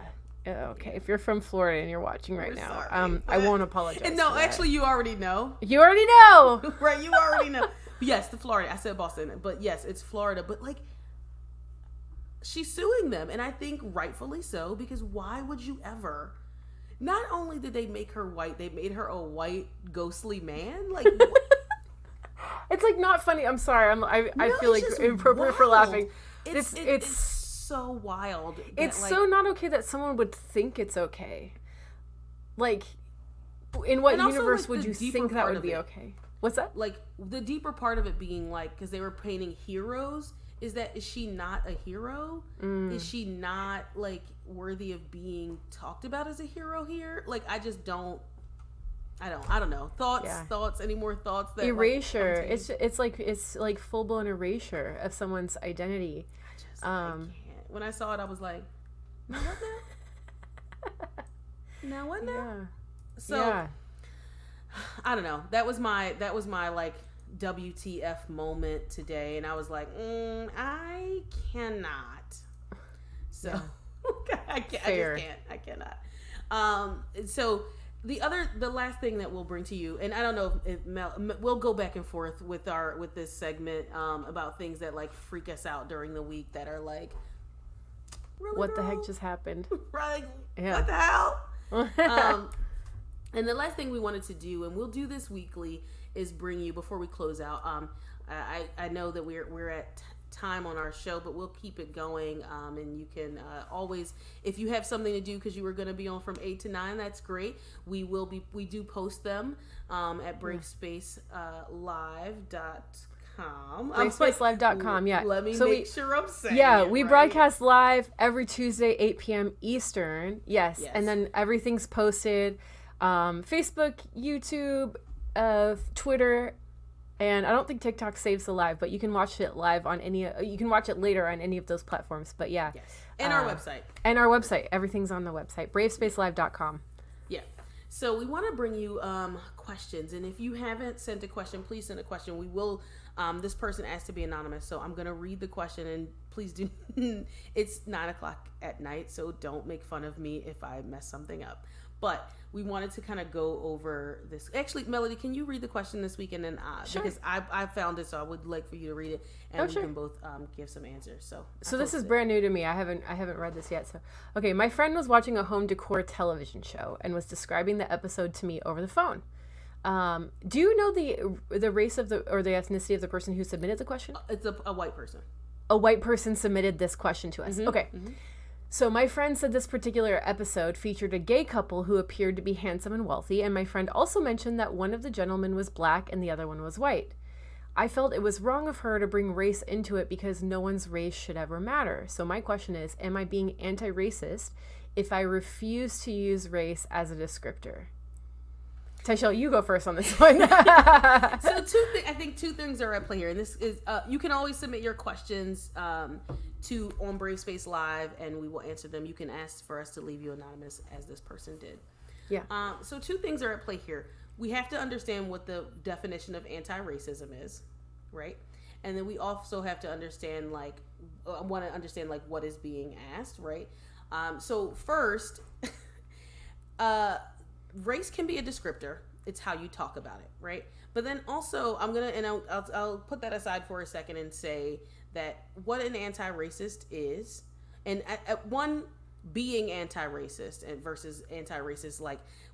Okay, if you're from Florida and you're watching right now, sorry, I won't apologize. And no, actually, you already know. You already know, right? You already know. Yes, the Florida. I said Boston, but yes, it's Florida. But she's suing them, and I think rightfully so, because why would you ever? Not only did they make her white, they made her a white ghostly man. It's not funny. I'm sorry. I feel inappropriate for laughing. It's so wild. It's so not okay that someone would think it's okay. In what universe would you think that would be okay? What's that? The deeper part of it being because they were painting heroes. Is she not a hero? Is she not worthy of being talked about as a hero here? I just don't. I don't know. Thoughts, any more thoughts? That erasure. It's full blown erasure of someone's identity. I can't. When I saw it, I was like, now what now? Now what now? Yeah. So yeah. I don't know. That was my WTF moment today, and I was like, I cannot. So I just can't. I cannot. So the last thing that we'll bring to you, and I don't know if we'll go back and forth with this segment about things that freak us out during the week that are really, what the heck just happened? Right? Yeah. What the hell? And the last thing we wanted to do, and we'll do this weekly, is bring you, before we close out. I know that we're at time on our show, but we'll keep it going, and you can always, if you have something to do because you were going to be on from 8 to 9, that's great. We do post them at bravespacelive.com. bravespacelive.com. Yeah, let me make sure I'm saying we broadcast live every Tuesday 8 p.m. Eastern. Yes, and then everything's posted Facebook, YouTube, Twitter, and I don't think TikTok saves the live, but you can watch it live on you can watch it later on any of those platforms. But yeah. Yes. And our website. And our website. Everything's on the website. bravespacelive.com. Yeah. So we want to bring you questions, and if you haven't sent a question, please send a question. We will this person asked to be anonymous, so I'm going to read the question, and please do it's 9:00 at night, so don't make fun of me if I mess something up. But we wanted to kind of go over this. Actually, Melody, can you read the question this week? And then sure. Because I found it, so I would like for you to read it, and we can both give some answers. So this is brand new to me. I haven't read this yet. So okay, my friend was watching a home decor television show and was describing the episode to me over the phone. Do you know the race of the ethnicity of the person who submitted the question? It's a white person. A white person submitted this question to us. Mm-hmm. Okay. Mm-hmm. So my friend said this particular episode featured a gay couple who appeared to be handsome and wealthy, and my friend also mentioned that one of the gentlemen was black and the other one was white. I felt it was wrong of her to bring race into it because no one's race should ever matter. So my question is, am I being anti-racist if I refuse to use race as a descriptor? Tashel, you go first on this one. So I think two things are at play here. And this is, you can always submit your questions on Brave Space Live, and we will answer them. You can ask for us to leave you anonymous, as this person did. Yeah. So two things are at play here. We have to understand what the definition of anti-racism is, right? And then we also have to understand, what is being asked, right? So first, race can be a descriptor. It's how you talk about it, right? But then also, I'll put that aside for a second and say that what an anti-racist is, and at one, being anti-racist and versus anti-racist,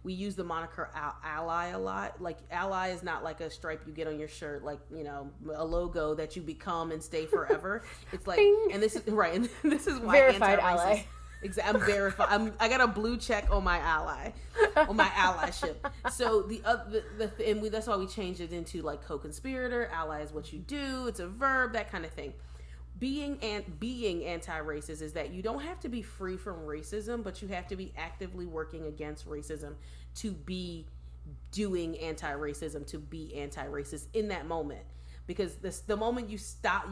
we use the moniker ally a lot. Ally is not like a stripe you get on your shirt, a logo that you become and stay forever. It's and this is right, and this is why verified anti-racist. Ally. Exactly. I'm verified. I got a blue check on my ally. on my allyship. So that's why we changed it into like co-conspirator. Ally is what you do. It's a verb, that kind of thing. Being anti-racist is that you don't have to be free from racism, but you have to be actively working against racism to be doing anti-racism, to be anti-racist in that moment. Because the moment you stop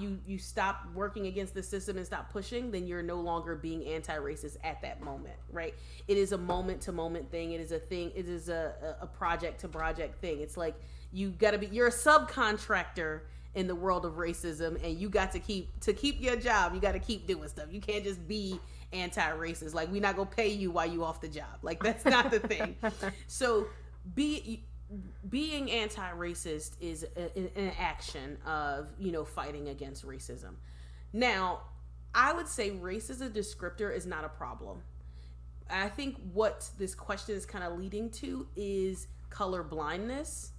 working against the system and stop pushing, then you're no longer being anti-racist at that moment, right? It is a moment-to-moment thing. It is a thing. It is a project-to-project thing. It's like you're a subcontractor in the world of racism, and you got to keep your job. You got to keep doing stuff. You can't just be anti-racist. Like, we're not gonna pay you while you off the job. Like, that's not the thing. So being anti-racist is an action of, fighting against racism. Now, I would say race as a descriptor is not a problem. I think what this question is kind of leading to is color blindness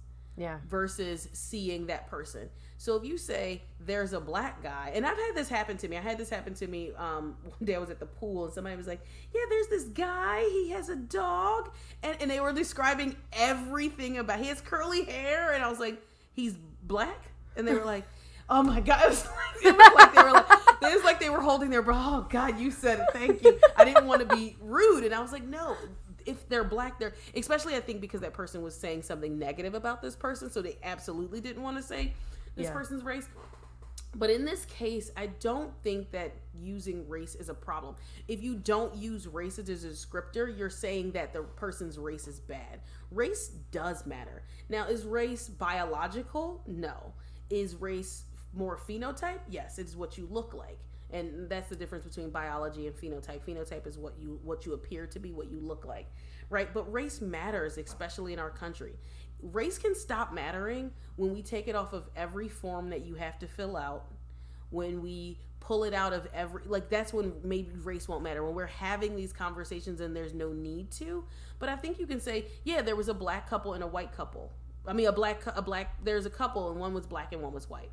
versus seeing that person. So if you say there's a black guy, and I've had this happen to me. One day I was at the pool and somebody was like, yeah, there's this guy, he has a dog, and they were describing everything about, he has curly hair, and I was like, he's black? And they were like, oh my God. It was like they were holding their breath. Oh God, you said it, thank you. I didn't want to be rude, and I was like, no, if they're black, especially I think because that person was saying something negative about this person, so they absolutely didn't want to say this person's race. But in this case, I don't think that using race is a problem. If you don't use race as a descriptor, you're saying that the person's race is bad. Race does matter. Now, is race biological? No. Is race more phenotype? Yes, it's what you look like. And that's the difference between biology and phenotype. Phenotype is what you appear to be, what you look like, right? But race matters, especially in our country. Race can stop mattering when we take it off of every form that you have to fill out, when we pull it out of that's when maybe race won't matter, when we're having these conversations and there's no need to. But I think you can say, yeah, there was a black couple and a white couple. I mean, there's a couple and one was black and one was white.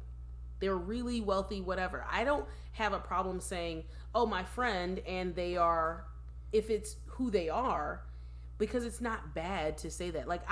They were really wealthy, whatever. I don't have a problem saying, oh, my friend, and they are, if it's who they are, because it's not bad to say that. Like,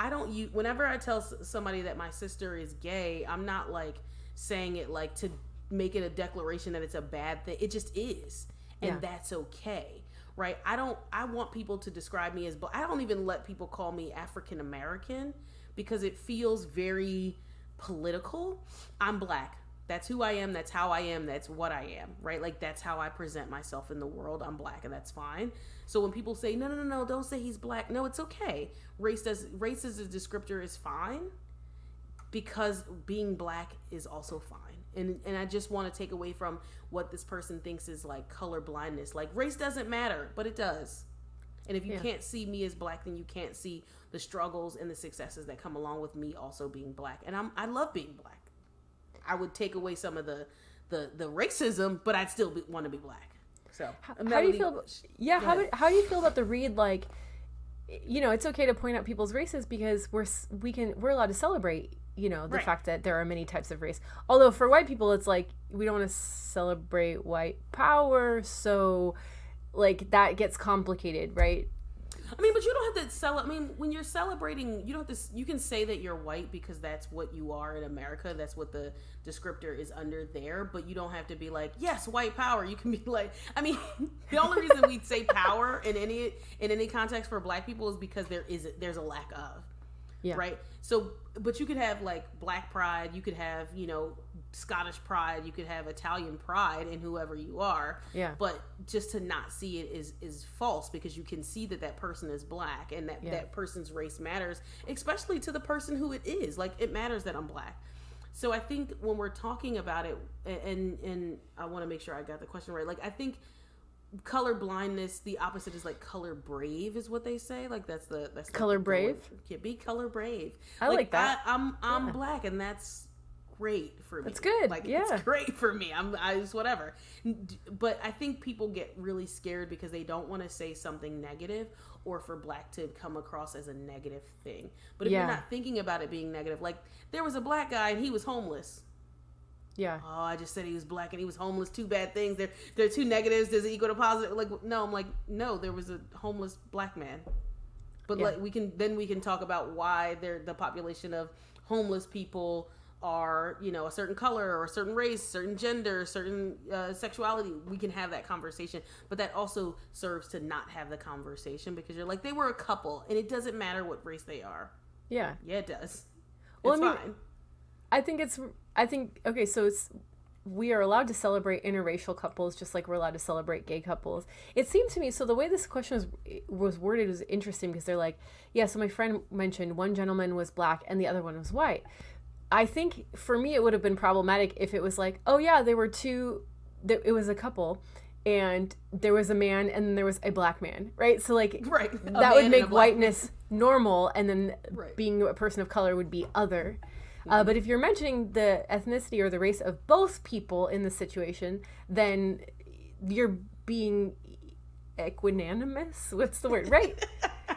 whenever I tell somebody that my sister is gay, I'm not like saying it like to make it a declaration that it's a bad thing. It just is. And that's okay. Right? I want people to describe me as, I don't even let people call me African American because it feels very political. I'm black. That's who I am. That's how I am. That's what I am, right? Like, that's how I present myself in the world. I'm black, and that's fine. So when people say, no, don't say he's black. No, it's okay. Race as a descriptor is fine, because being black is also fine. And I just want to take away from what this person thinks is like color blindness. Like, race doesn't matter, but it does. And if you can't see me as black, then you can't see the struggles and the successes that come along with me also being black. And I love being black. I would take away some of the racism, but I'd still want to be black. So how do you feel? How do you feel about the read? Like, it's okay to point out people's races because we're allowed to celebrate, the fact that there are many types of race. Although for white people, it's like we don't want to celebrate white power, so like that gets complicated, right? I mean, but you don't have to when you're celebrating, you don't have to, you can say that you're white because that's what you are in America. That's what the descriptor is under there, but you don't have to be like, yes, white power. You can be like, the only reason we'd say power in any context for black people is because there's a lack of, right? So, but you could have like black pride, you could have, Scottish pride, you could have Italian pride in whoever you are. Yeah. But just to not see it is false, because you can see that person is black and that person's race matters, especially to the person who it is. Like, it matters that I'm black. So I think when we're talking about it, and I want to make sure I got the question right. Like, I think color blindness, the opposite is like color brave is what they say. Like, that's color brave. Be color brave. I like that. I'm black, and that's great for me. That's good. Like, it's great for me. I just whatever. But I think people get really scared because they don't want to say something negative, or for black to come across as a negative thing. But if you're not thinking about it being negative, like, there was a black guy and he was homeless. Yeah. Oh, I just said he was black and he was homeless. Two bad things. There are two negatives. Does it equal to positive? Like, no. I'm like, no, there was a homeless black man. But Yeah. like we can talk about why the population of homeless people are, you know, a certain color or a certain race, certain gender, certain sexuality. We can have that conversation, but that also serves to not have the conversation because you're like, they were a couple and it doesn't matter what race they are. Yeah. Yeah, it does. Well, It's I mean, fine. okay, so we are allowed to celebrate interracial couples just like we're allowed to celebrate gay couples. It seemed to me, so the way this question was worded was interesting because they're like, yeah, so my friend mentioned one gentleman was black and the other one was white. I think for me it would have been problematic if it was like, oh yeah, there were it was a couple and there was a man and then there was a black man, right? So like Right. that would make whiteness normal and then Right. being a person of color would be other. But if you're mentioning the ethnicity or the race of both people in the situation, then you're being equanimous. What's the word? Right?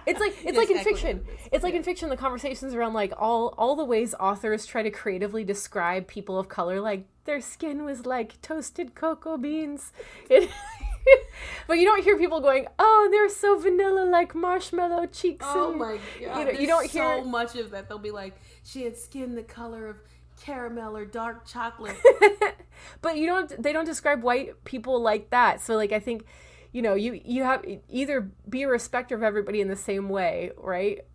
It's like in fiction. It's like in fiction, the conversations around like all the ways authors try to creatively describe people of color, like their skin was like toasted cocoa beans. But you don't hear people going, "Oh, they're so vanilla, like marshmallow cheeks." Oh and, my god! you don't hear hear so much of that. They'll be like, "She had skin the color of caramel or dark chocolate." But they don't describe white people like that. So like I think, you know, you have either be a respecter of everybody in the same way, right?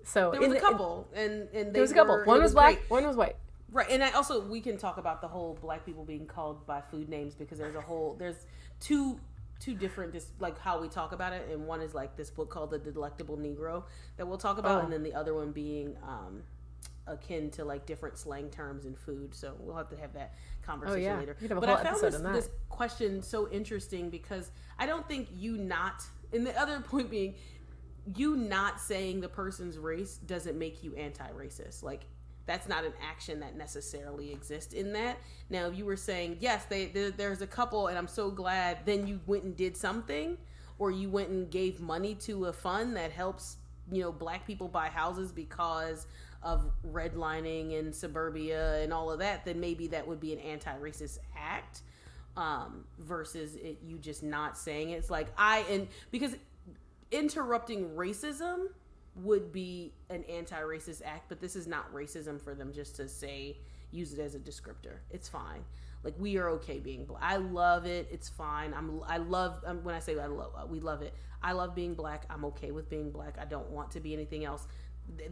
So There was a couple, and there was a couple. One was black, one was white. Right, and we can talk about the whole black people being called by food names because there's two different like how we talk about it, and one is like this book called The Delectable Negro that we'll talk about, and then the other one being akin to like different slang terms in food. So we'll have to have that conversation later. But I found this question so interesting because I don't think and the other point being, you not saying the person's race doesn't make you anti-racist. Like that's not an action that necessarily exists in that. Now, if you were saying, yes, there's a couple and I'm so glad, then you went and did something, or you went and gave money to a fund that helps, you know, black people buy houses because of redlining in suburbia and all of that, then maybe that would be an anti-racist act versus you just not saying it. It's like because interrupting racism would be an anti-racist act, but this is not racism for them just to use it as a descriptor. It's fine. Like we are okay being black. I love it. It's fine. When I say we love it. I love being black. I'm okay with being black. I don't want to be anything else.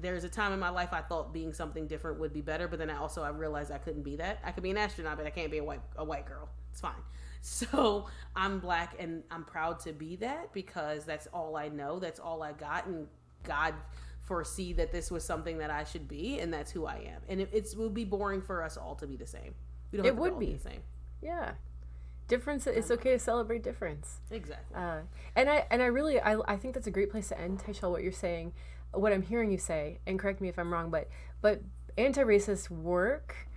There's a time in my life I thought being something different would be better, but then I realized I couldn't be that. I could be an astronaut, but I can't be a white girl. It's fine. So I'm black and I'm proud to be that because that's all I know. That's all I got, and God foresee that this was something that I should be, and that's who I am. And it would be boring for us all to be the same. We don't have to all be the same. Yeah. Difference. It's okay to celebrate difference. Exactly. And I think that's a great place to end, Tyshell, what you're saying. What I'm hearing you say, and correct me if I'm wrong, but anti-racist work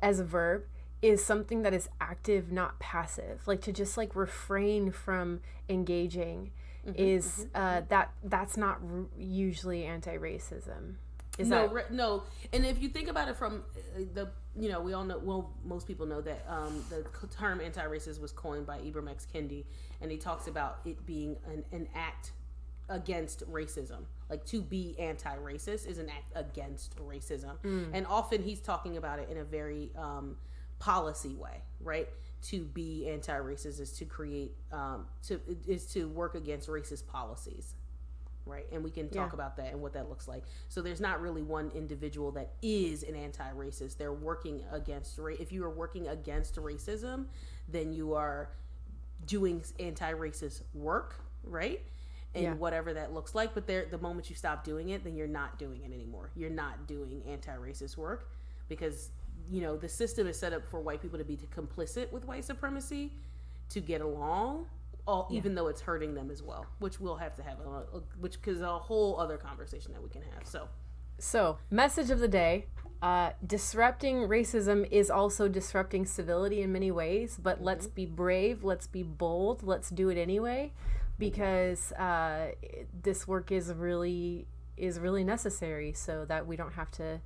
as a verb is something that is active, not passive. Like to just like refrain from engaging that's not usually anti-racism. No. And if you think about it from we all know, well, most people know that the term anti-racist was coined by Ibram X. Kendi, and he talks about it being an act against racism. Like to be anti-racist is an act against racism. And often he's talking about it in a very policy way, right? To be anti-racist is to create to work against racist policies, right? And we can talk about that and what that looks like. So there's not really one individual that is an anti-racist. They're working against if you are working against racism, then you are doing anti-racist work, right? And whatever that looks like. But the moment you stop doing it, then you're not doing it anymore. You're not doing anti-racist work because the system is set up for white people to be complicit with white supremacy to get along, even though it's hurting them as well, which we'll have to have, because a whole other conversation that we can have. So message of the day, disrupting racism is also disrupting civility in many ways, but let's be brave, let's be bold, let's do it anyway, because this work is really necessary so that we don't have to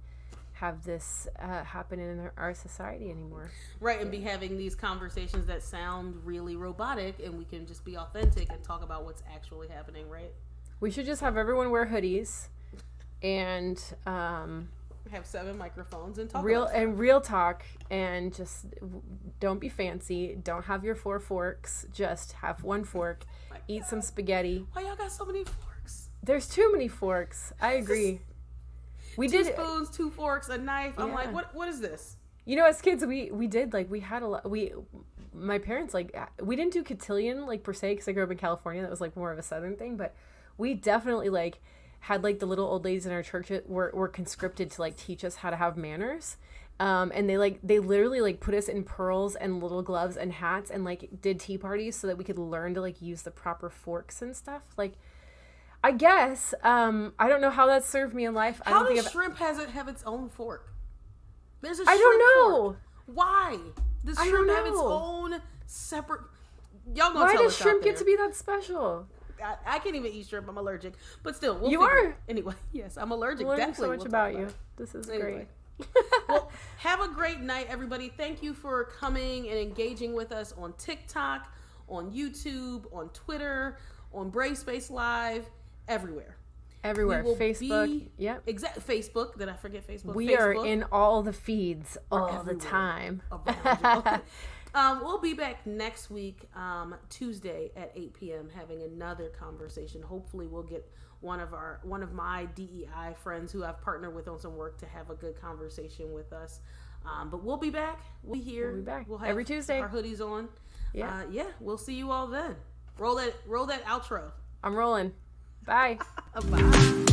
have this happen in our society anymore. Right, and be having these conversations that sound really robotic, and we can just be authentic and talk about what's actually happening, right? We should just have everyone wear hoodies and Have 7 microphones and talk real talk, and just don't be fancy. Don't have your 4 forks. Just have 1 fork. Eat some spaghetti. Why y'all got so many forks? There's too many forks. I agree. We 2 did spoons, 2 forks, a knife. I'm like, what is this? You know, as kids, we did, like, we had a lot. My parents, like, we didn't do cotillion, like, per se, because I grew up in California. That was, like, more of a Southern thing. But we definitely, like, had, like, the little old ladies in our church were conscripted to, like, teach us how to have manners. And they literally, like, put us in pearls and little gloves and hats and, like, did tea parties so that we could learn to, like, use the proper forks and stuff. Like, I guess, I don't know how that served me in life. How does shrimp have its own fork? There's a shrimp I don't know. fork. Why? Does shrimp have its own separate... Y'all gonna Why tell does us shrimp out there. get to be that special? I can't even eat shrimp. I'm allergic. But still, we'll You figure are? it. Anyway, yes, I'm allergic. Learning Definitely. so much we'll about talk you. it. This is Anyway. great. Well, have a great night, everybody. Thank you for coming and engaging with us on TikTok, on YouTube, on Twitter, on Brave Space Live, everywhere. Everywhere. Facebook. Yep. Facebook. Did I forget Facebook? We Facebook. are in all the feeds all the time. Okay. We'll be back next week, Tuesday at 8 p.m. having another conversation. Hopefully we'll get one of my DEI friends who I've partnered with on some work to have a good conversation with us. But we'll be back. We'll be back. We'll have every Tuesday. Our hoodies on. Yeah. We'll see you all then. Roll that outro. I'm rolling. Bye. Bye.